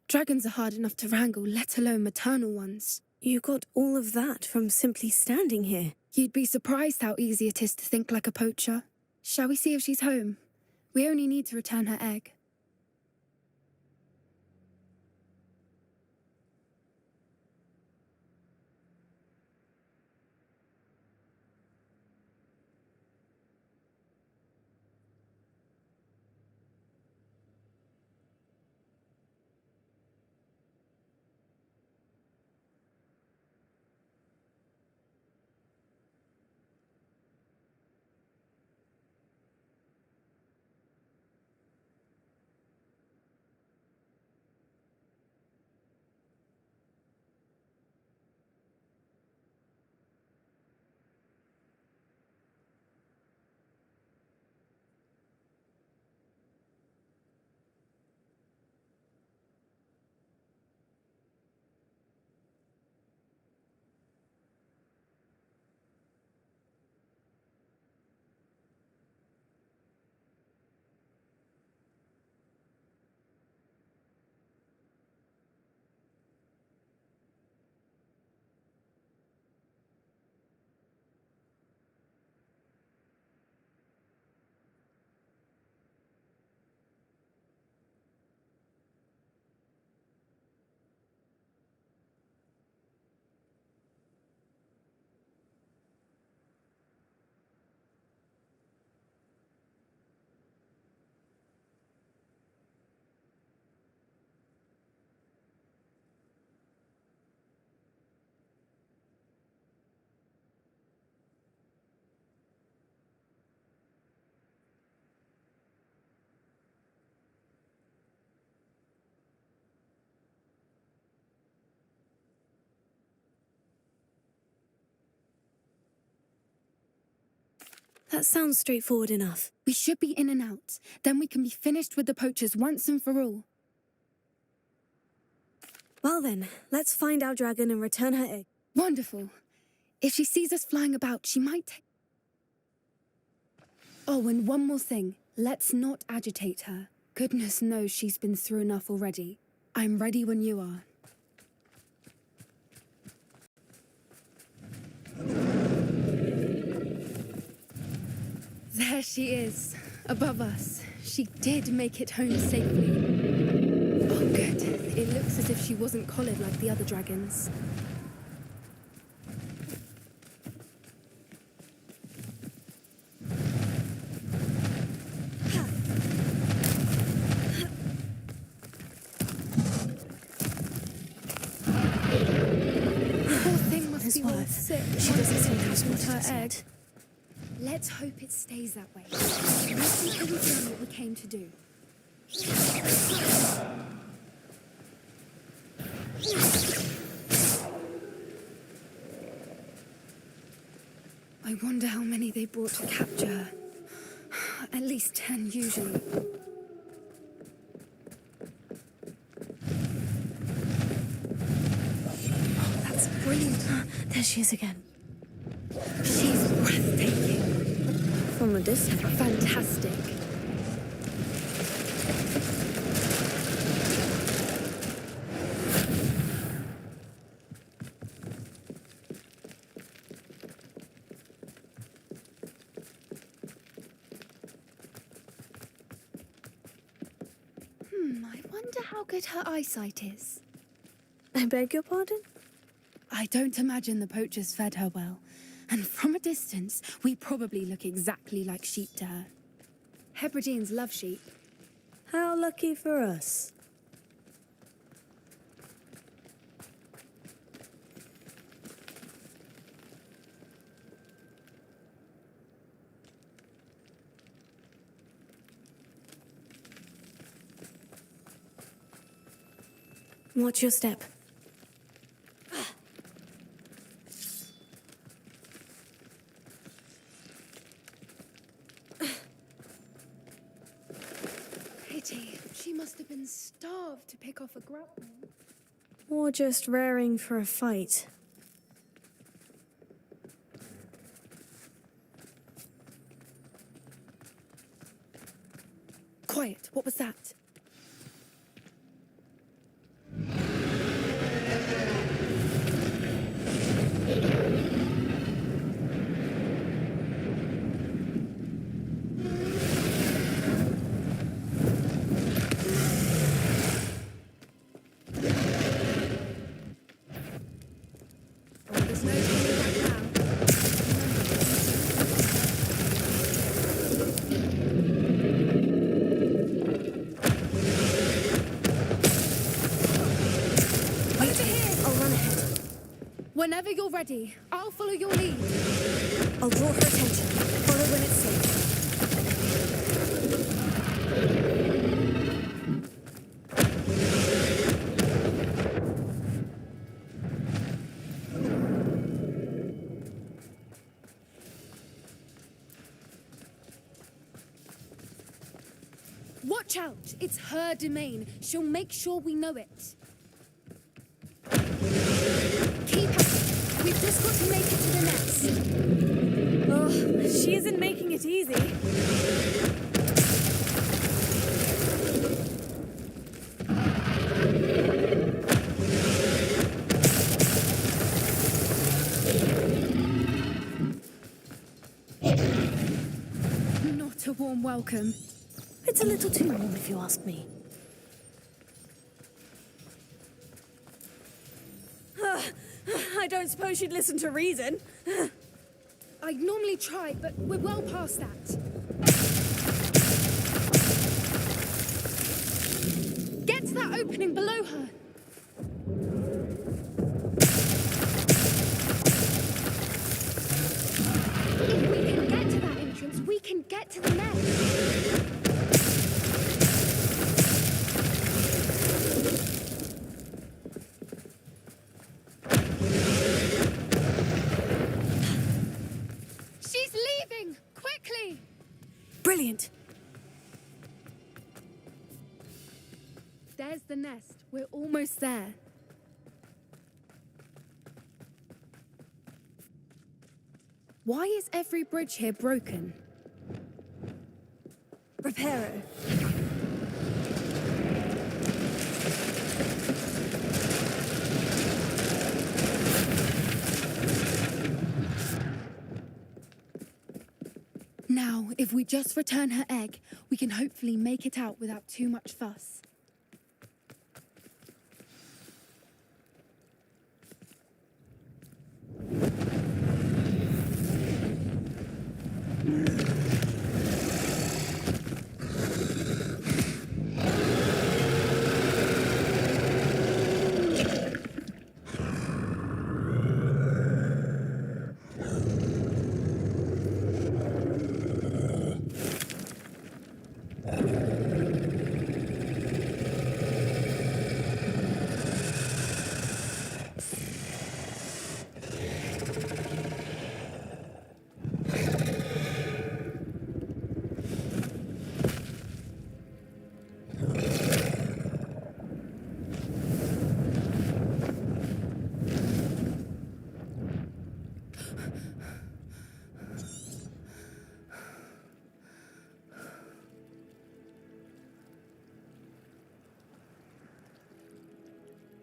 Dragons are hard enough to wrangle, let alone maternal ones. You got all of that from simply standing here. You'd be surprised how easy it is to think like a poacher. Shall we see if she's home? We only need to return her egg. That sounds straightforward enough. We should be in and out. Then we can be finished with the poachers once and for all. Well then, let's find our dragon and return her egg. Wonderful. If she sees us flying about, she might... Oh, and one more thing. Let's not agitate her. Goodness knows she's been through enough already. I'm ready when you are. There she is, above us. She did make it home safely. Oh, good. It looks as if she wasn't collared like the other dragons. Poor thing must be all sick. She doesn't seem to with respond her egg. Let's hope it stays that way. Let's see how we do what we came to do. I wonder how many they brought to capture her. At least 10 usually. Oh, that's brilliant. There she is again. She's breathtaking. From a distance. Fantastic. I wonder how good her eyesight is. I beg your pardon? I don't imagine the poachers fed her well. And from a distance, we probably look exactly like sheep to her. Hebrideans love sheep. How lucky for us. Watch your step. Pity. She must have been starved to pick off a grappling. Or just raring for a fight. Quiet. What was that? There's no turning back now. Over here! I'll run ahead. Whenever you're ready, I'll follow your lead. I'll draw her attention. Follow when it's safe. Watch out! It's her domain. She'll make sure we know it. Keep up. We've just got to make it to the nest. Oh, she isn't making it easy. Not a warm welcome. It's a little too warm, if you ask me. I don't suppose she'd listen to reason. I'd normally try, but we're well past that. Get to that opening below her. If we can get to that entrance, we can get to the nest. She's leaving! Quickly! Brilliant. There's the nest. We're almost there. Why is every bridge here broken? Repair it. Now, if we just return her egg, we can hopefully make it out without too much fuss.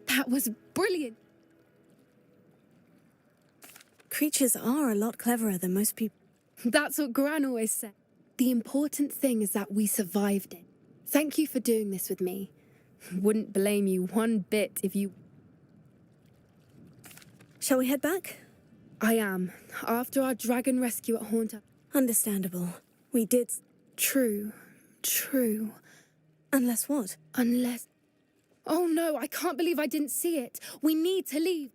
That was brilliant. Creatures are a lot cleverer than most people. That's what Gran always said. The important thing is that we survived it. Thank you for doing this with me. Wouldn't blame you one bit if you... Shall we head back? I am. After our dragon rescue at Haunter. Understandable. We did... True. True. Unless what? Unless... Oh no, I can't believe I didn't see it. We need to leave.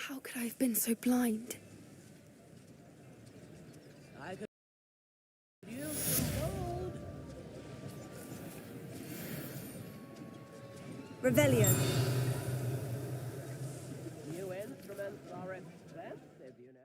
How could I have been so blind? I could use some gold. Revelio. New instruments are expensive, you know.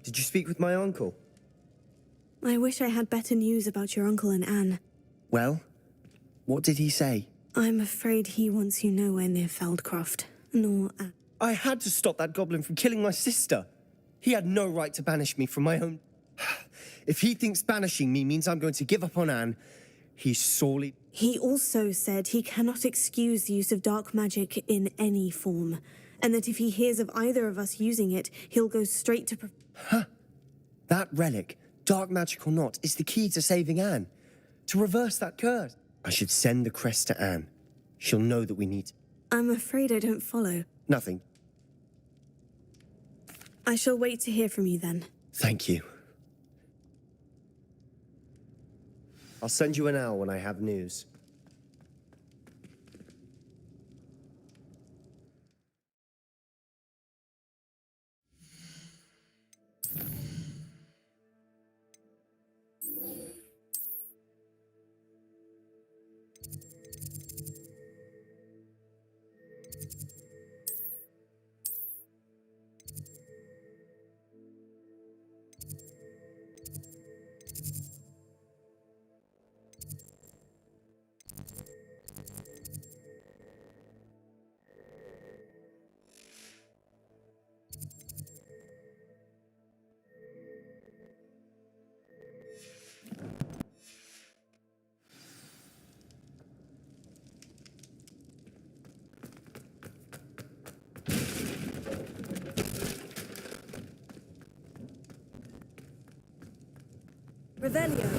Did you speak with my uncle? I wish I had better news about your uncle and Anne. Well, what did he say? I'm afraid he wants you nowhere near Feldcroft, nor Anne. I had to stop that goblin from killing my sister. He had no right to banish me from my home. If he thinks banishing me means I'm going to give up on Anne, he's sorely... He also said he cannot excuse the use of dark magic in any form, and that if he hears of either of us using it, he'll go straight to... That relic, dark magic or not, is the key to saving Anne. To reverse that curse. I should send the crest to Anne. She'll know that we need... I'm afraid I don't follow. Nothing. I shall wait to hear from you then. Thank you. I'll send you an owl when I have news. Revelio.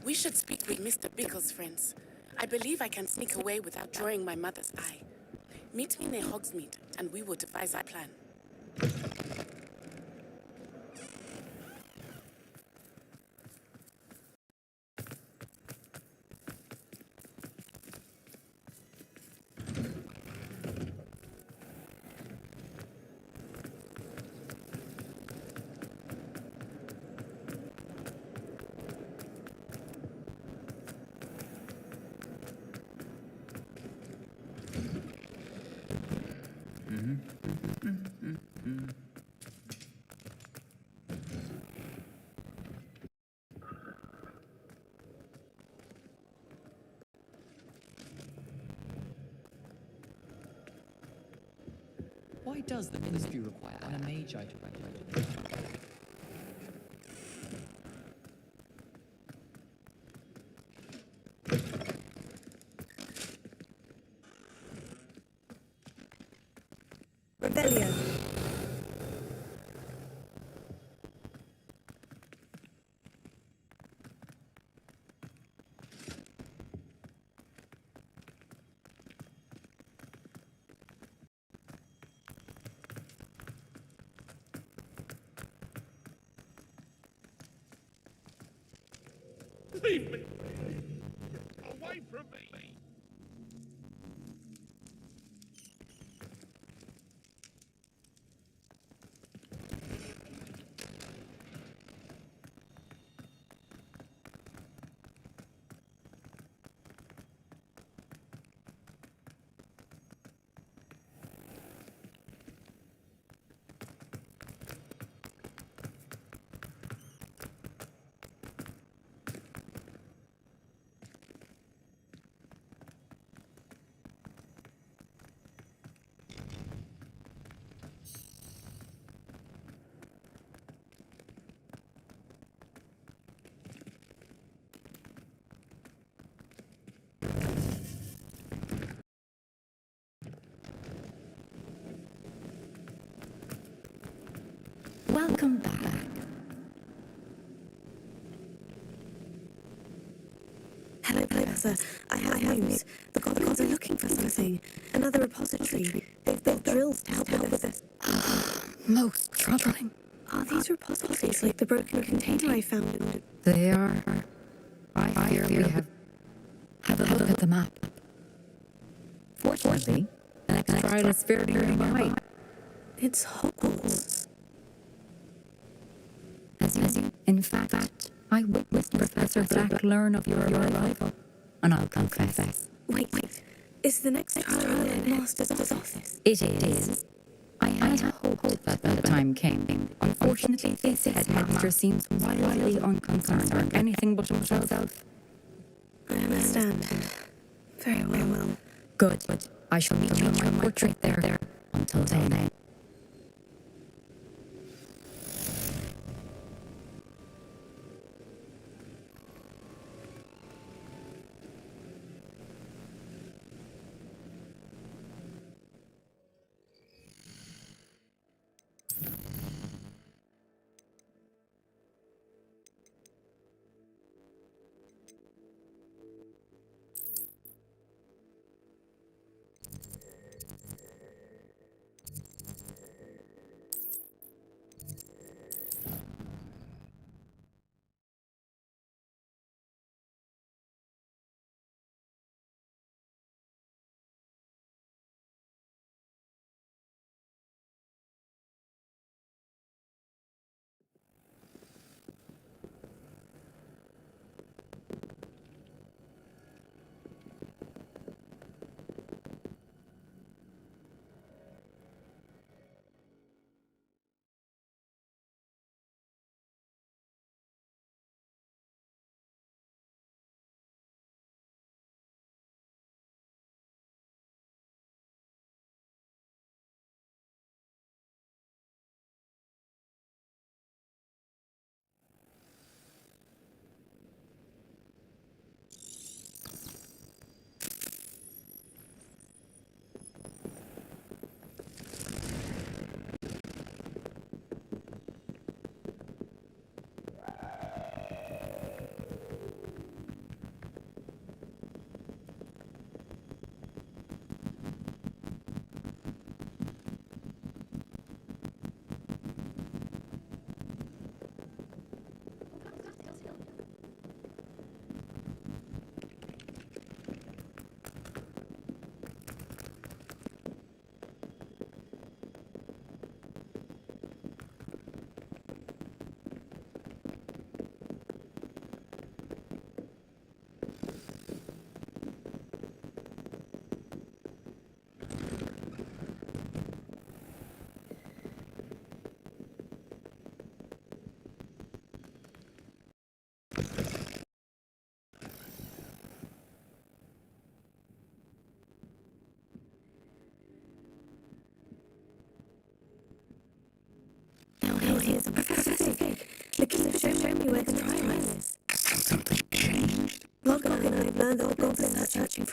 We should speak with Mr. Bickle's friends. I believe I can sneak away without drawing my mother's eye. Meet me near Hogsmeade, and we will devise our plan. Why does the ministry require a mage item? Rebellion. Leave me! Away from me! Welcome back. Hello, Professor. I have news. The goblins are looking for something. Another repository. They've built drills to help with us. Most troubling. Are these repositories like the broken container I found in... They are. I fear we have a look at the map. Fortunately, the next trial is fairly nearby. It's Hogwarts. As you, in fact, I witnessed Professor Black learn of your arrival, and I'll confess. Wait. Is the next trial in the headmaster's office? It is. I had hoped that when the time came. Unfortunately, this headmaster seems wildly unconcerned about anything but himself. I understand. Very well. Good. I shall meet you in my portrait there. Until then.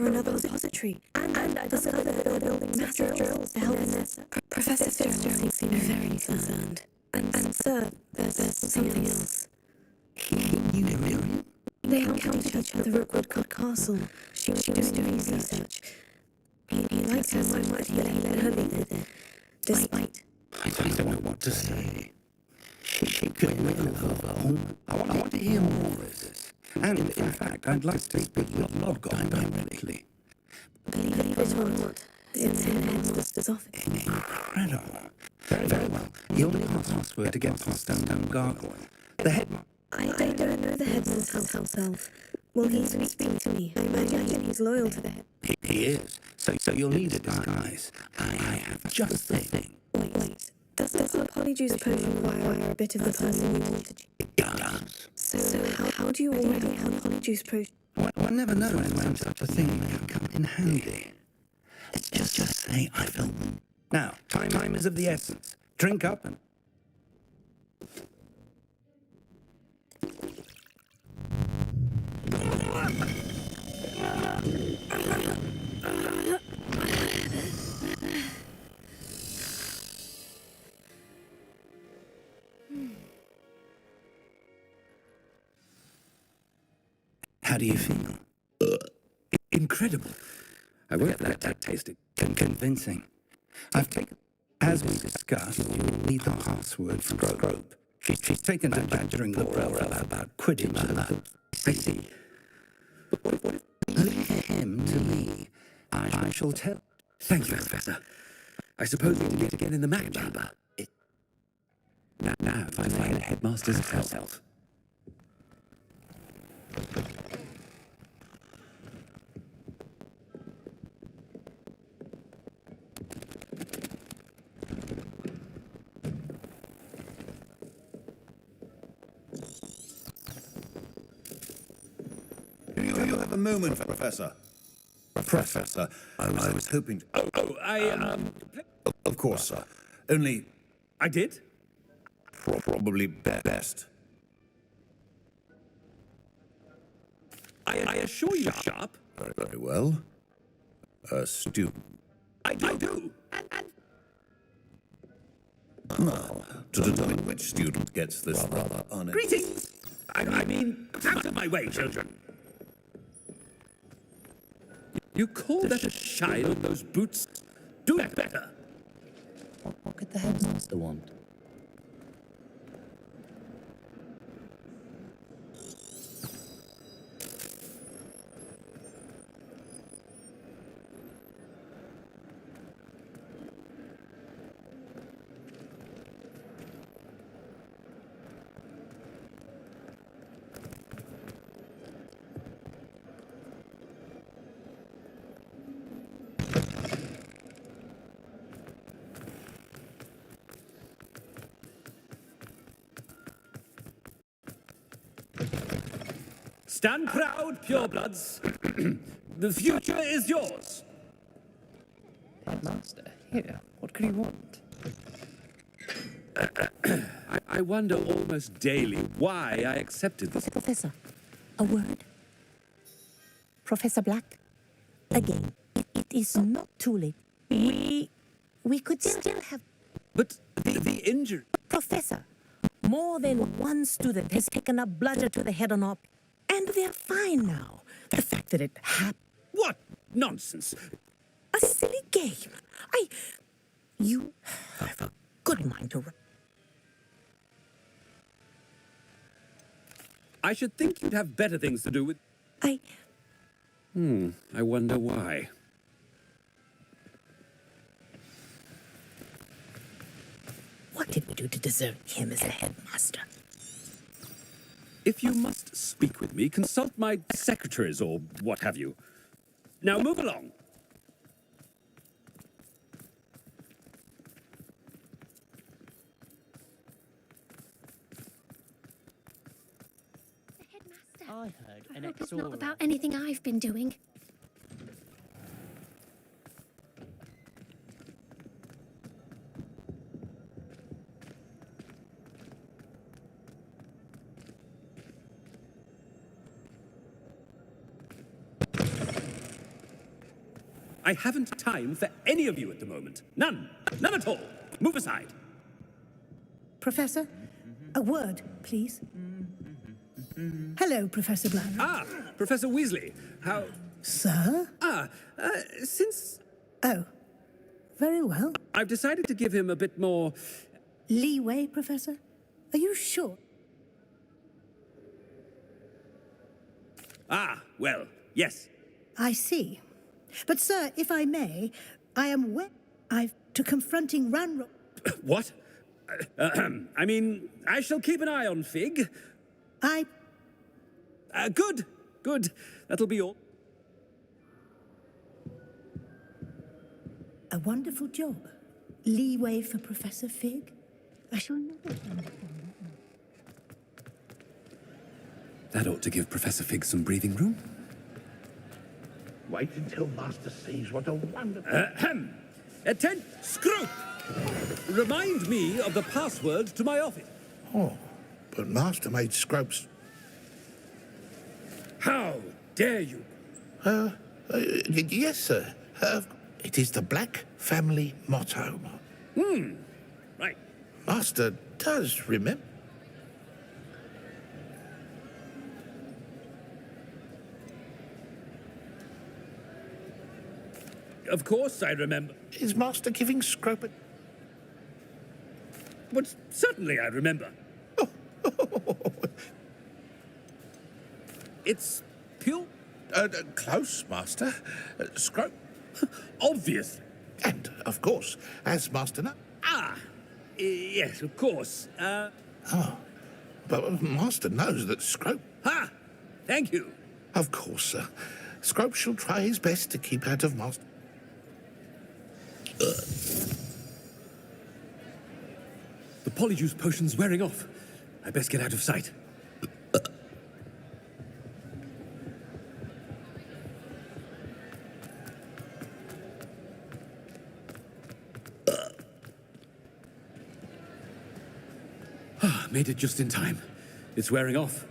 for another repository, and I discovered that they're building massive drills to help Professor Sterling seemed very concerned. And sir, there's something else. They encountered each other at Woodcote Castle. She was doing research. He liked her so much that he let her leave it there, despite... I don't know what to say. She could win over home. I want to hear more of this. And in fact, I'd like to speak with Lodgott directly. Believe it or not, it's in the headmaster's office. Incredible. Very well. You'll need a password to get past Stone Gargoyle. The headmaster... I don't know the headmaster's house. Will he speak to me? I imagine he's loyal to the head. He is. So you'll need a disguise. I have just the thing. Wait. Does the polyjuice potion require a bit of the person you want to... It does. So how do you already have polyjuice potion? One never knows when such a thing may come in handy. Let's just say I felt them. Now, time is of the essence. Drink up and... How do you feel? Incredible. I won't let that taste it. Convincing. I've taken... As we discussed, you'll need the password from Grope. She's taken to badgering the bro about Quidditch and that. I see. Leave him to me. I shall tell... Thank you, Professor. I suppose we need to get in the Mac chamber. Now if I find the headmaster's house. You have a moment, Professor. Professor, I was hoping to... Of course, sir. Only... I did? Probably best. I assure you, Sharp. Very well. A student. I do. Now, to determine which student gets this rather Greetings! I mean, out of my way, children. You call that a shine on those boots? Do that better. What could the headmaster want? Stand proud, purebloods. The future is yours. Headmaster, here, what could he want? I wonder almost daily why I accepted this. Professor, a word. Professor Black, again, it is not too late. We could still have... But the injury... Professor, more than one student has taken a bludger to the head on op, and they're fine now. The fact that it happened... What nonsense! A silly game. You have a good mind to run. I should think you'd have better things to do with... I wonder why. What did we do to deserve him as a headmaster? If you must speak with me, consult my secretaries or what have you. Now move along. I heard an Hope it's not about anything I've been doing. I haven't time for any of you at the moment. None. None at all. Move aside. Professor, a word, please. Hello, Professor Black. Ah, Professor Weasley. How... Sir? Since... Oh, very well. I've decided to give him a bit more... Leeway, Professor? Are you sure? Ah, well, yes. I see. But, sir, if I may, I am to confronting Ranrock. What? I mean, I shall keep an eye on Fig. Good, good. That'll be all. A wonderful job. Leeway for Professor Fig. I shall never... That ought to give Professor Fig some breathing room. Wait until Master sees what a wonderful... Attend, Scrope! Remind me of the password to my office. Oh, but Master made Scropes... How dare you? Yes, sir. It is the Black family motto. Right. Master does remember. Of course I remember. Is Master giving Scrope a... But certainly I remember. It's pure... close, Master. Scrope. Obviously. And, of course, as Master knows... Yes, of course. But Master knows that Scrope... Thank you. Of course, sir. Scrope shall try his best to keep out of Master... The Polyjuice potion's wearing off. I best get out of sight. Made it just in time. It's wearing off.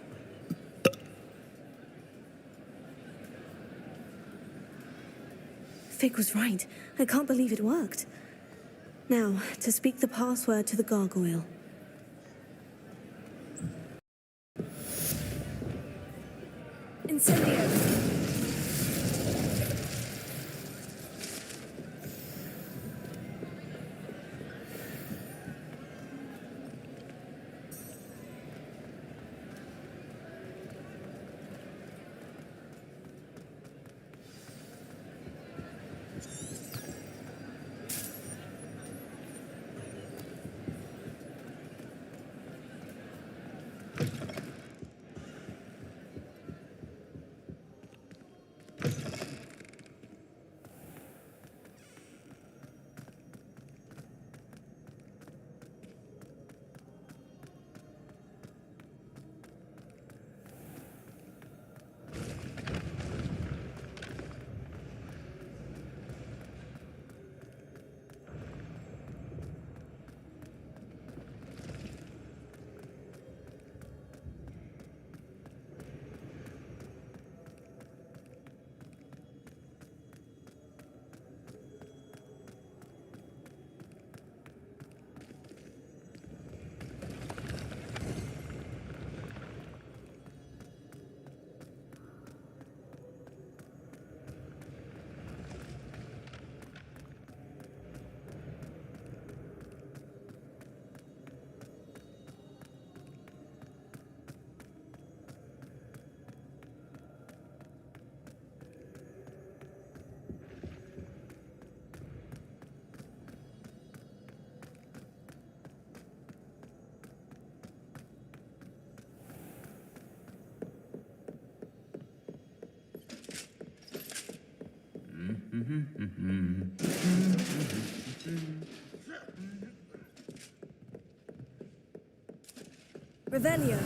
Fig was right. I can't believe it worked. Now, to speak the password to the gargoyle. Incendio. Revelio.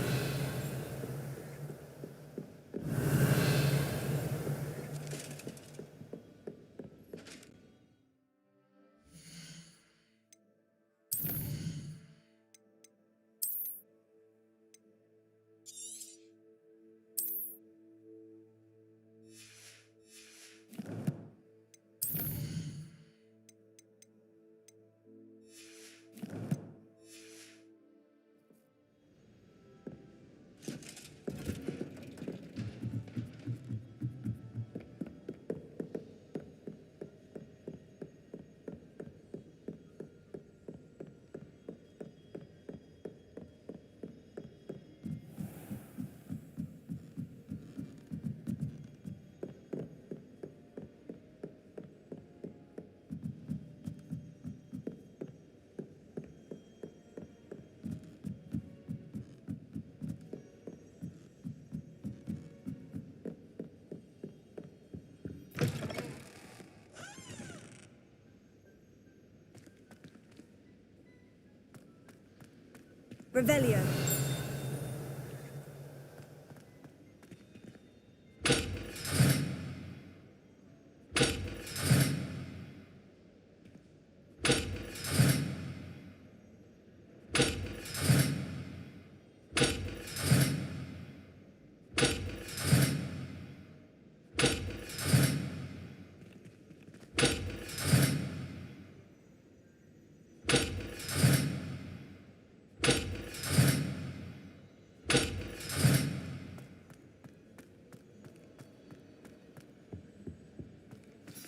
Revelio.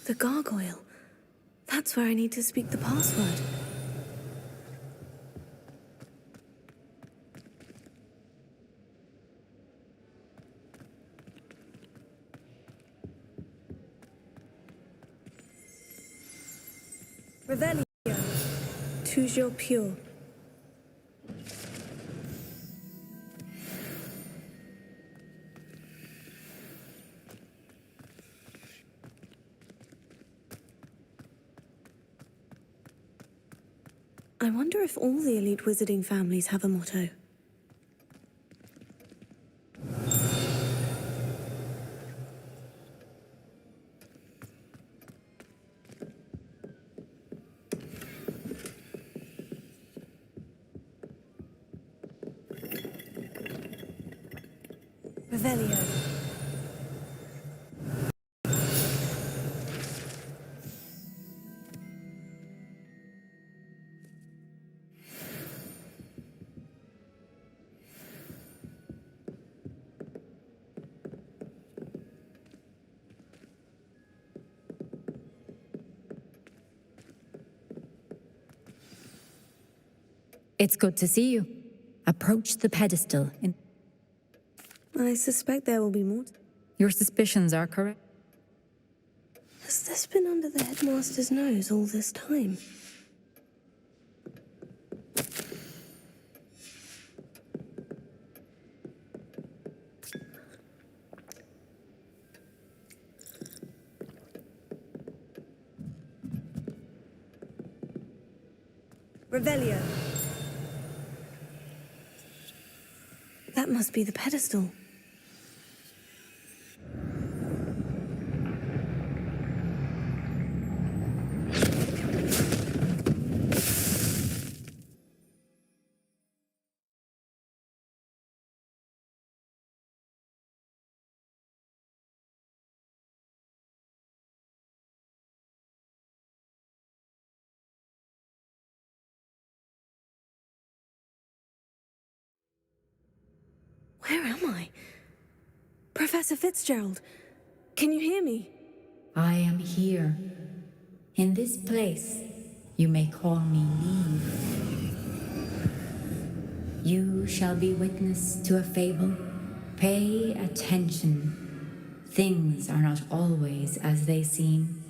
The gargoyle. That's where I need to speak the password. Revelio. Toujours pure. I wonder if all the elite wizarding families have a motto. Revelio. It's good to see you. Approach the pedestal. I suspect there will be more. Your suspicions are correct. Has this been under the headmaster's nose all this time? Revelio. That must be the pedestal. Where am I? Professor Fitzgerald, can you hear me? I am here. In this place, you may call me Neve. You shall be witness to a fable. Pay attention. Things are not always as they seem.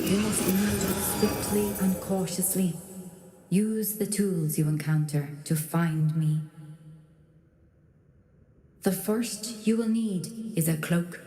You must move swiftly and cautiously. Use the tools you encounter to find me. The first you will need is a cloak.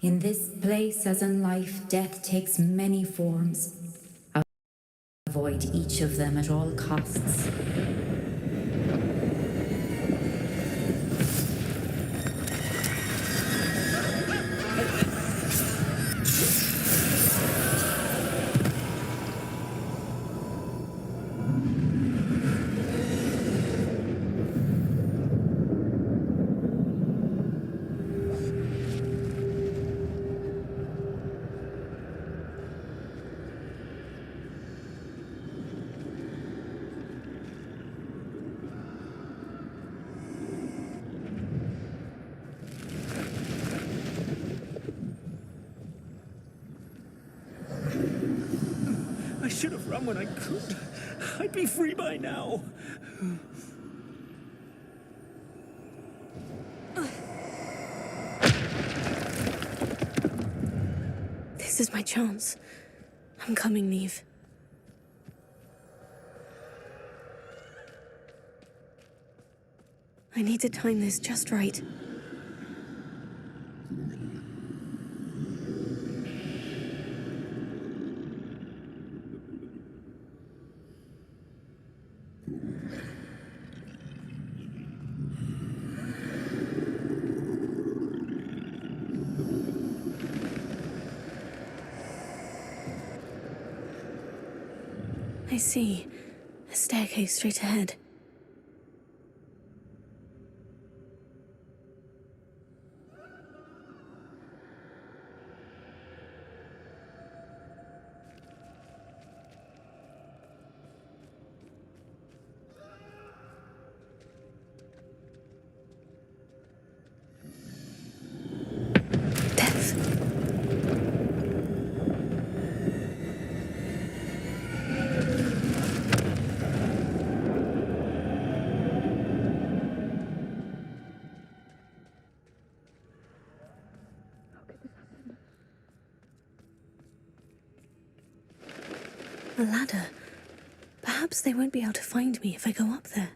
In this place, as in life, death takes many forms. Avoid each of them at all costs. I should have run when I could. I'd be free by now. This is my chance. I'm coming, Neve. I need to time this just right. I see. A staircase straight ahead. A ladder. Perhaps they won't be able to find me if I go up there.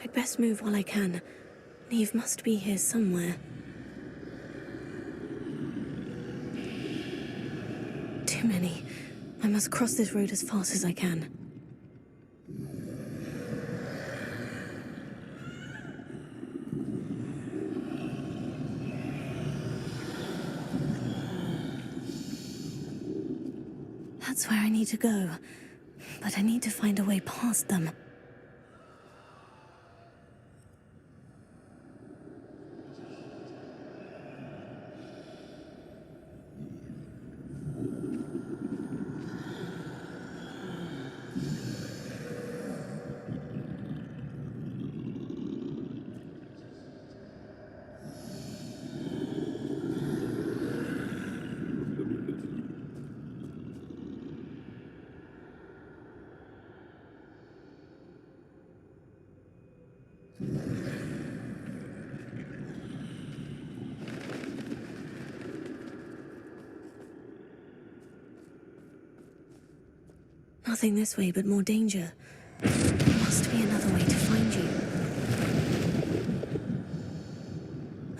I'd best move while I can. Neve must be here somewhere. Too many. I must cross this road as fast as I can. That's where I need to go. But I need to find a way past them. Nothing this way, but more danger. There must be another way to find you.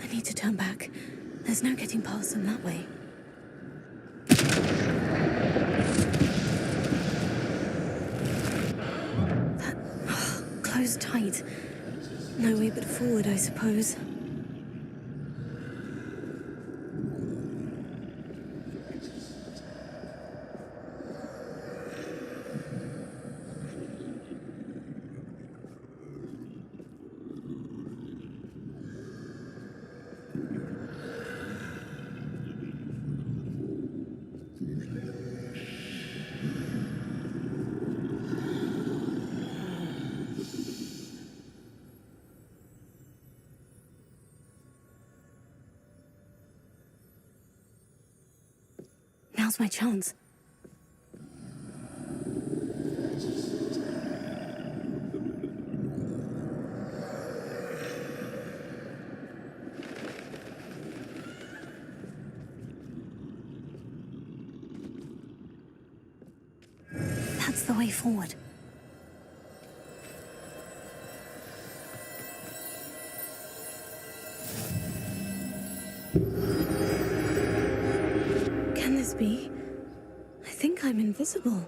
I need to turn back. There's no getting past them that way. Closed tight. No way but forward, I suppose. Now's my chance. That's the way forward. Can this be? I think I'm invisible.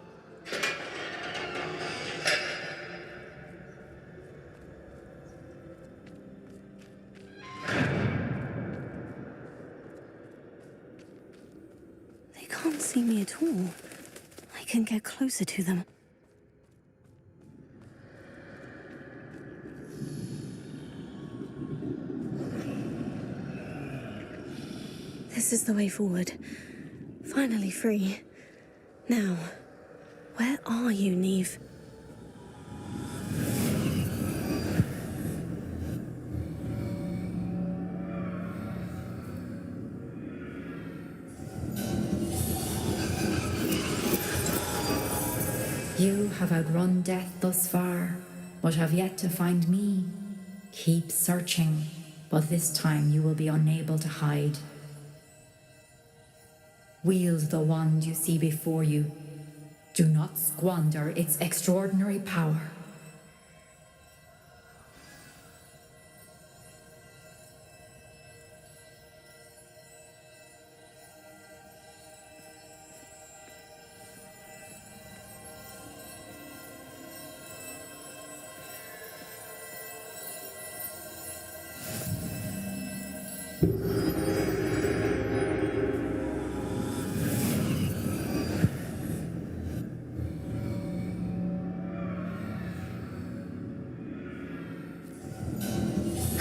They can't see me at all. I can get closer to them. This is the way forward. Finally free. Now, where are you, Neve? You have outrun death thus far, but have yet to find me. Keep searching, but this time you will be unable to hide. Wield the wand you see before you. Do not squander its extraordinary power.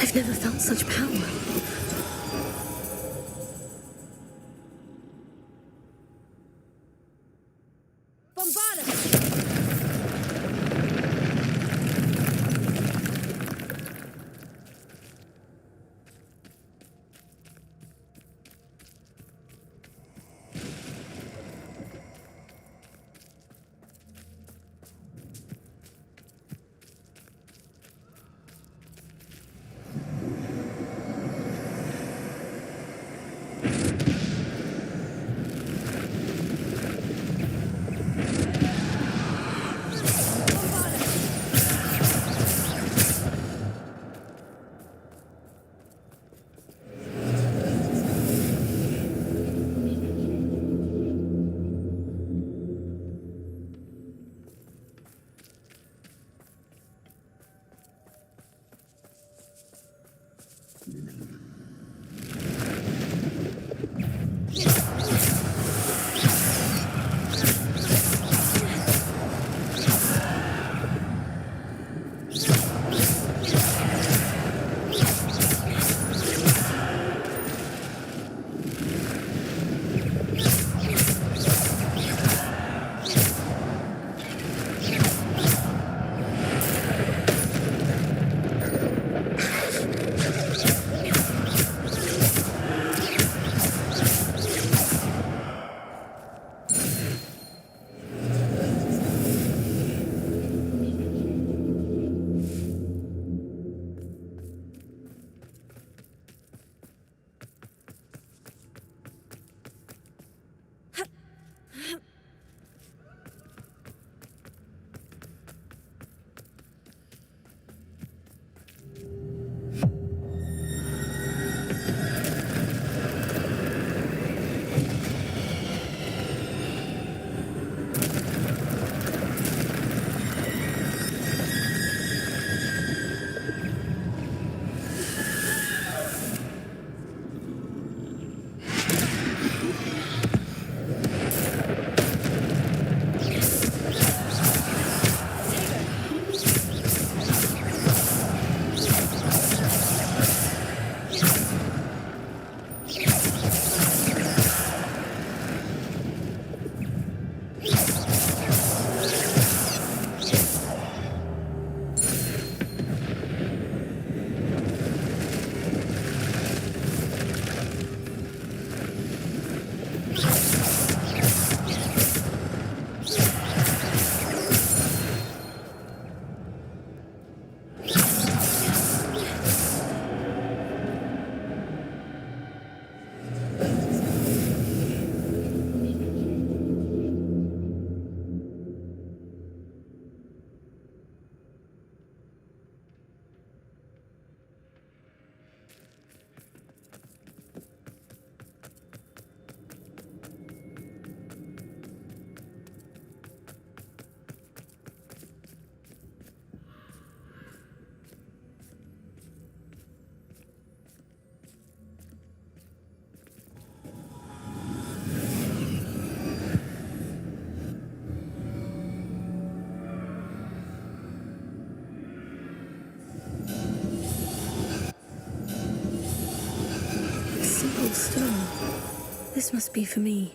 I've never felt such power. Simple stone. This must be for me.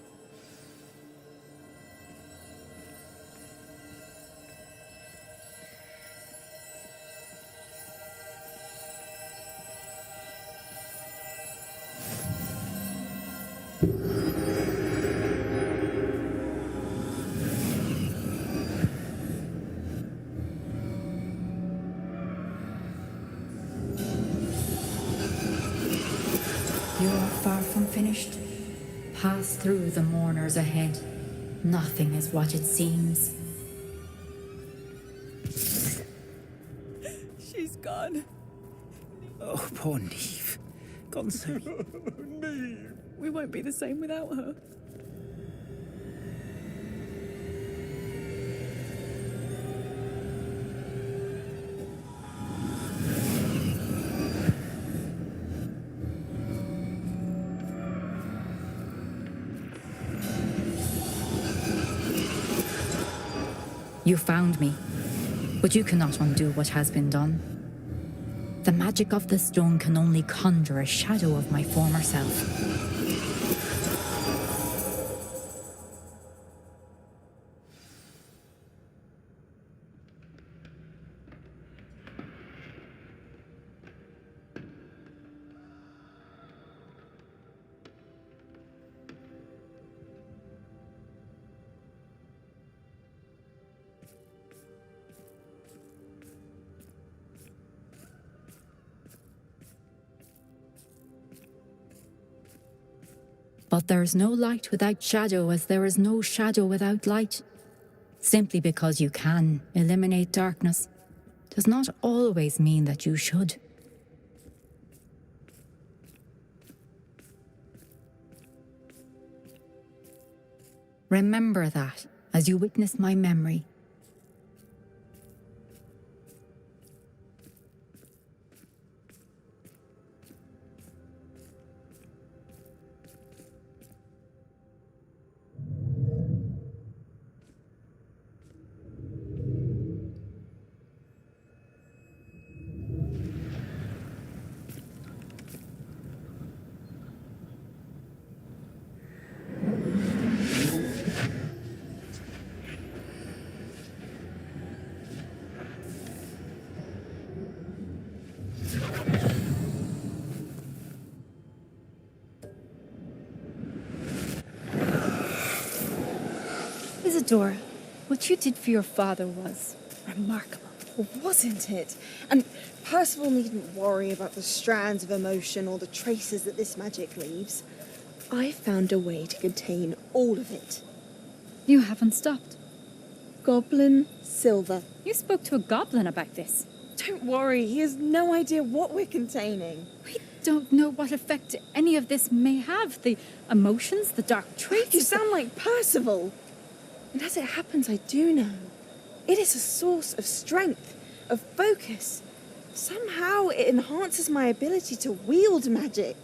You are far from finished. Pass through the mourners ahead. Nothing is what it seems. She's gone. Oh, poor Neve. Gone so. Neve. We won't be the same without her. You found me, but you cannot undo what has been done. The magic of the stone can only conjure a shadow of my former self. But there is no light without shadow, as there is no shadow without light. Simply because you can eliminate darkness does not always mean that you should. Remember that as you witness my memory. Isadora, what you did for your father was remarkable. Wasn't it? And Percival needn't worry about the strands of emotion or the traces that this magic leaves. I found a way to contain all of it. You haven't stopped. Goblin Silver. You spoke to a goblin about this. Don't worry, he has no idea what we're containing. We don't know what effect any of this may have. The emotions, the dark traits. You sound like Percival. And as it happens, I do know. It is a source of strength, of focus. Somehow it enhances my ability to wield magic.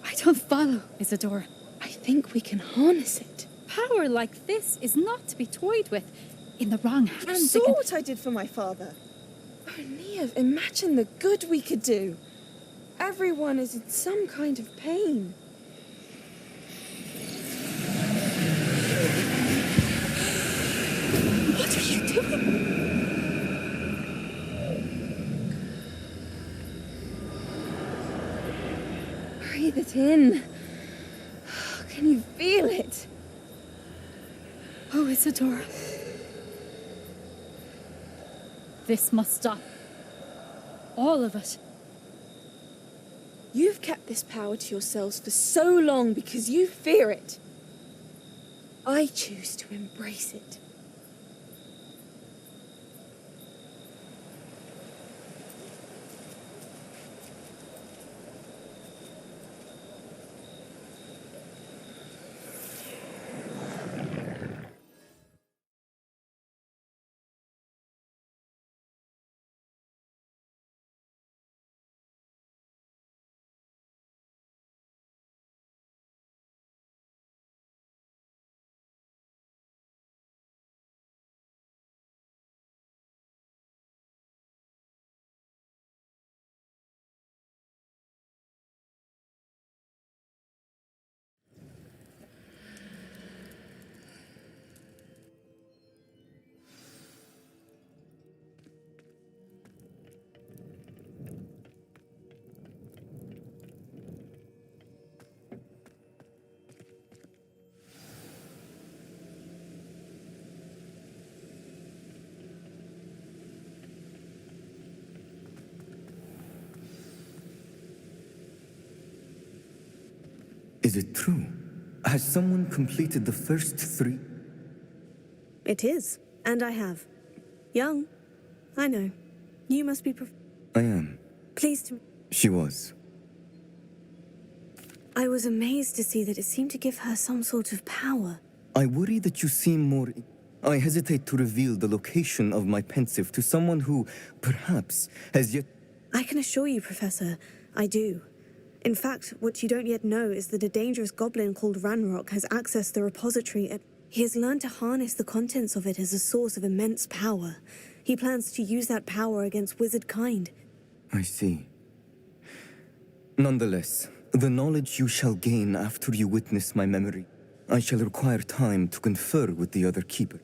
I don't follow, Isadora. I think we can harness it. Power like this is not to be toyed with. In the wrong hands, You saw what I did for my father. Oh, Neve, imagine the good we could do. Everyone is in some kind of pain. What are you doing? Breathe it in. Can you feel it? Oh, Isadora. This must stop. All of it. You've kept this power to yourselves for so long because you fear it. I choose to embrace it. Is it true? Has someone completed the first 3? It is, and I have. Young, I know. You must be I am. pleased to... She was. I was amazed to see that it seemed to give her some sort of power. I worry that you seem more... I hesitate to reveal the location of my pensive to someone who, perhaps, has yet... I can assure you, Professor, I do. In fact, what you don't yet know is that a dangerous goblin called Ranrock has accessed the repository. He has learned to harness the contents of it as a source of immense power. He plans to use that power against wizard kind. I see. Nonetheless, the knowledge you shall gain after you witness my memory, I shall require time to confer with the other keeper.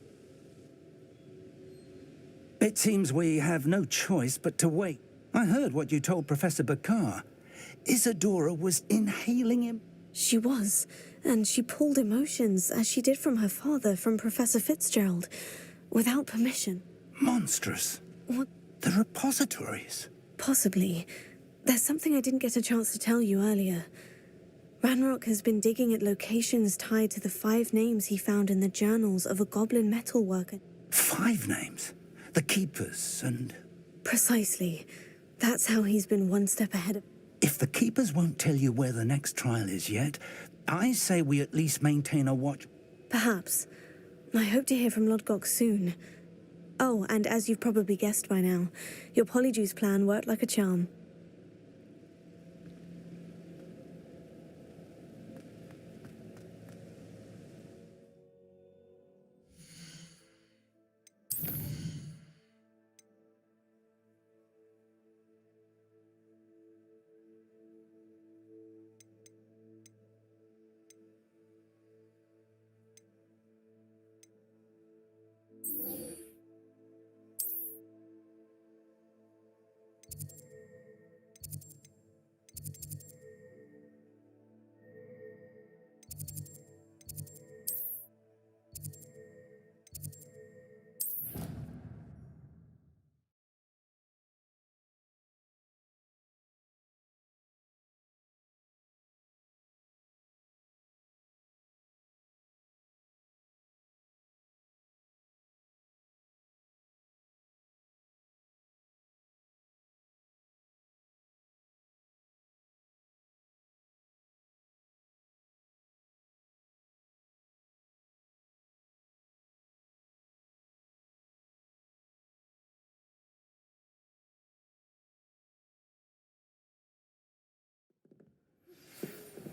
It seems we have no choice but to wait. I heard what you told Professor Bakar. Isadora was inhaling him. She was, and she pulled emotions, as she did from her father, from Professor Fitzgerald, without permission. Monstrous. What? The repositories. Possibly. There's something I didn't get a chance to tell you earlier. Ranrock has been digging at locations tied to the 5 names he found in the journals of a goblin metalworker. 5 names? The Keepers and... Precisely. That's how he's been one step ahead of... If the Keepers won't tell you where the next trial is yet, I say we at least maintain a watch. Perhaps. I hope to hear from Lodgok soon. Oh, and as you've probably guessed by now, your polyjuice plan worked like a charm.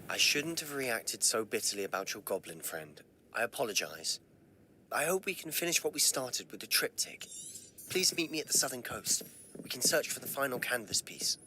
I shouldn't have reacted so bitterly about your goblin friend. I apologize. I hope we can finish what we started with the triptych. Please meet me at the southern coast. We can search for the final canvas piece.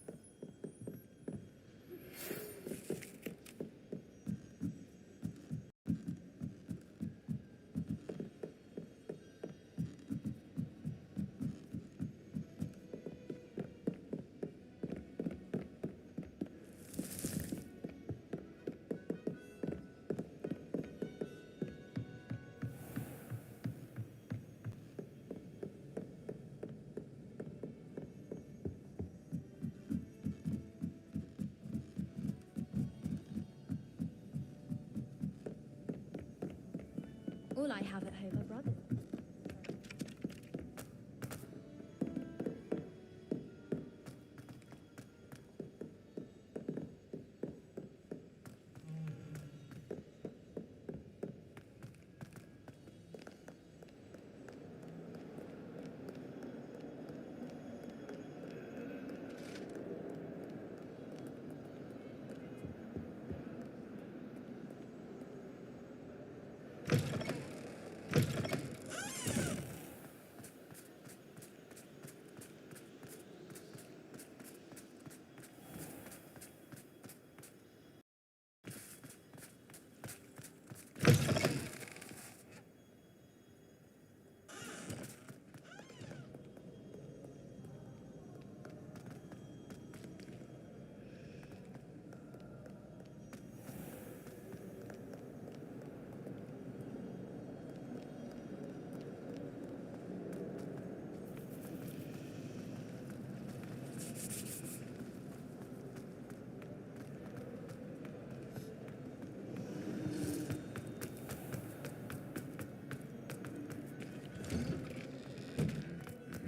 All I have at home are brothers.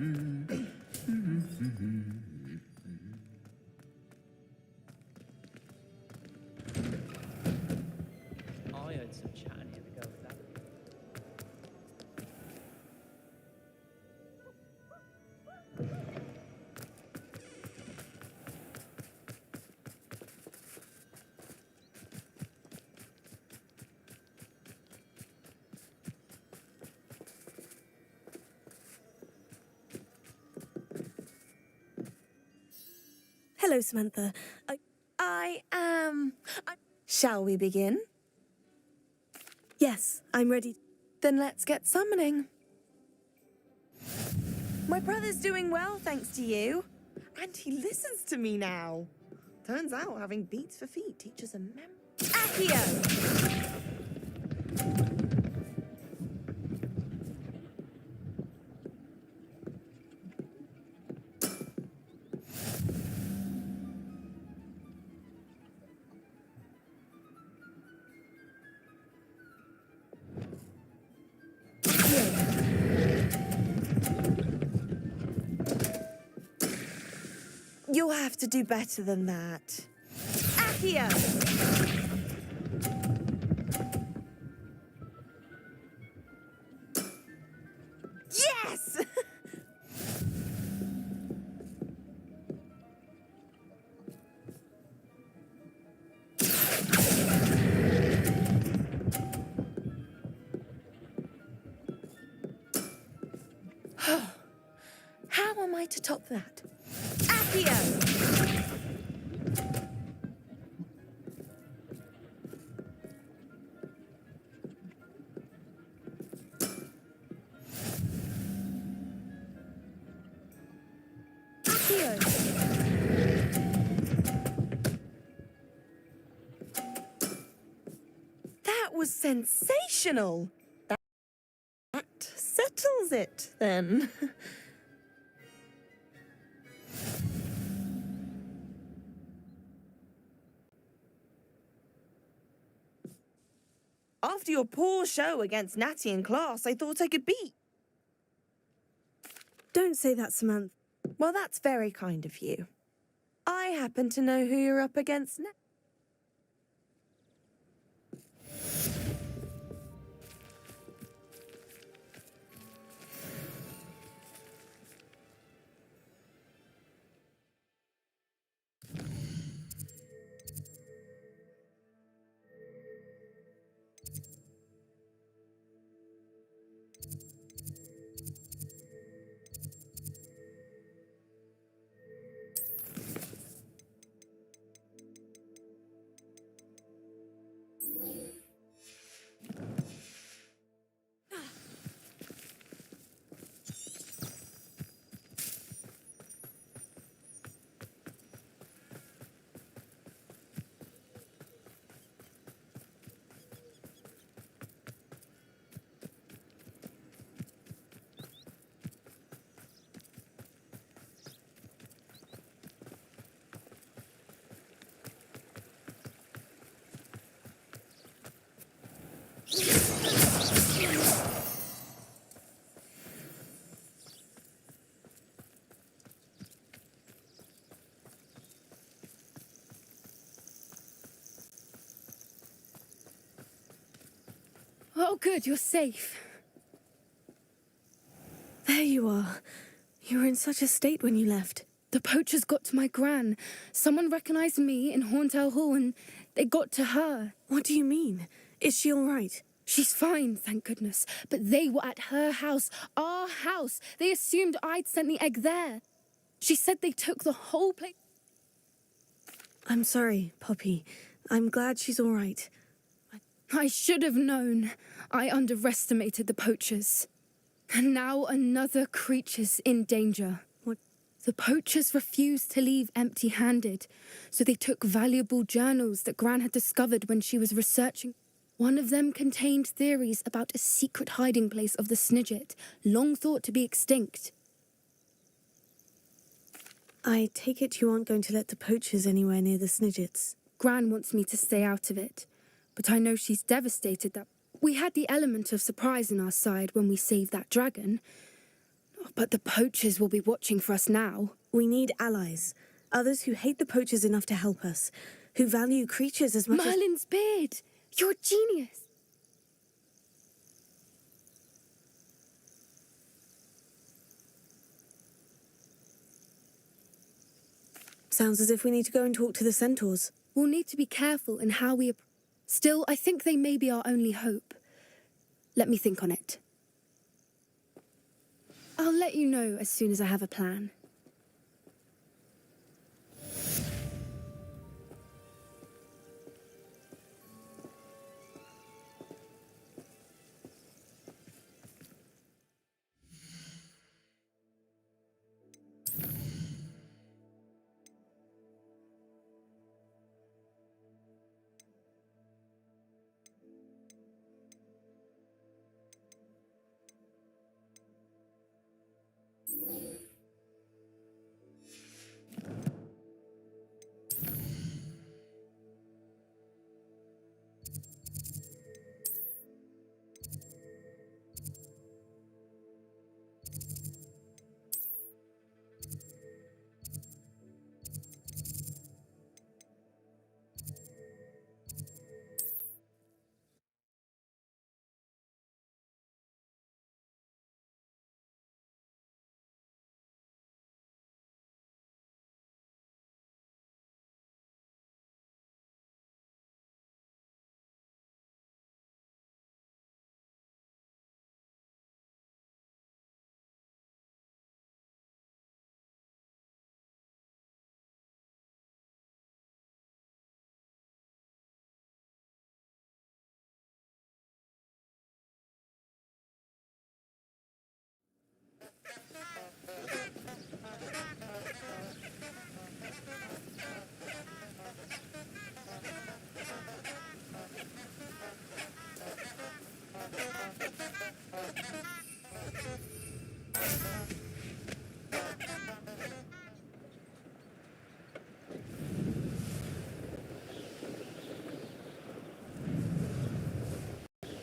I heard some chatting here to go with that. Hello, Samantha. Shall we begin? Yes, I'm ready. Then let's get summoning. My brother's doing well, thanks to you. And he listens to me now. Turns out having beats for feet teaches a Accio! You'll have to do better than that. Accio! Yes! How am I to top that? Accio! That was sensational. That settles it, then. After your poor show against Natty in class, I thought I could beat. Don't say that, Samantha. Well, that's very kind of you. I happen to know who you're up against now. Oh, good, you're safe. There you are. You were in such a state when you left. The poachers got to my gran. Someone recognized me in Horntail Hall and they got to her. What do you mean? Is she all right? She's fine, thank goodness. But they were at her house, our house. They assumed I'd sent the egg there. She said they took the whole place. I'm sorry, Poppy. I'm glad she's all right. I should have known. I underestimated the poachers. And now another creature's in danger. What? The poachers refused to leave empty-handed, so they took valuable journals that Gran had discovered when she was researching. One of them contained theories about a secret hiding place of the Snidget, long thought to be extinct. I take it you aren't going to let the poachers anywhere near the Snidgets. Gran wants me to stay out of it, but I know she's devastated that we had the element of surprise on our side when we saved that dragon. But the poachers will be watching for us now. We need allies. Others who hate the poachers enough to help us. Who value creatures as much as... Merlin's beard! You're a genius! Sounds as if we need to go and talk to the centaurs. We'll need to be careful in how we... Still, I think they may be our only hope. Let me think on it. I'll let you know as soon as I have a plan.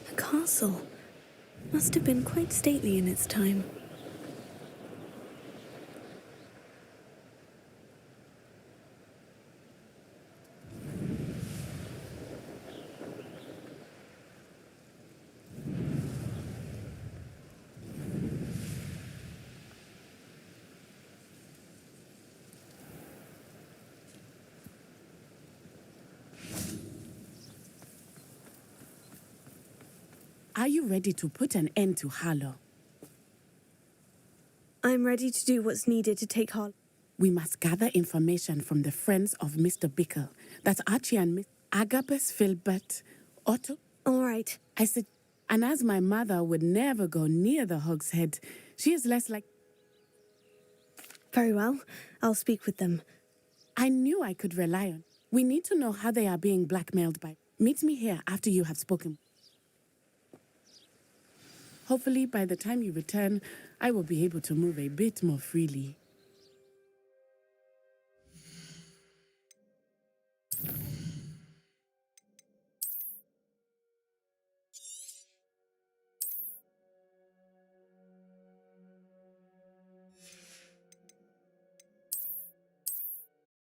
The castle must have been quite stately in its time. Are you ready to put an end to Harlow? I'm ready to do what's needed to take Harlow. We must gather information from the friends of Mr. Bickle. That's Archie and Miss Agabus, Filbert, Otto. All right. I said, and as my mother would never go near the Hog's Head, she is less like... Very well. I'll speak with them. I knew I could rely on. We need to know how they are being blackmailed by. Meet me here after you have spoken. Hopefully, by the time you return, I will be able to move a bit more freely.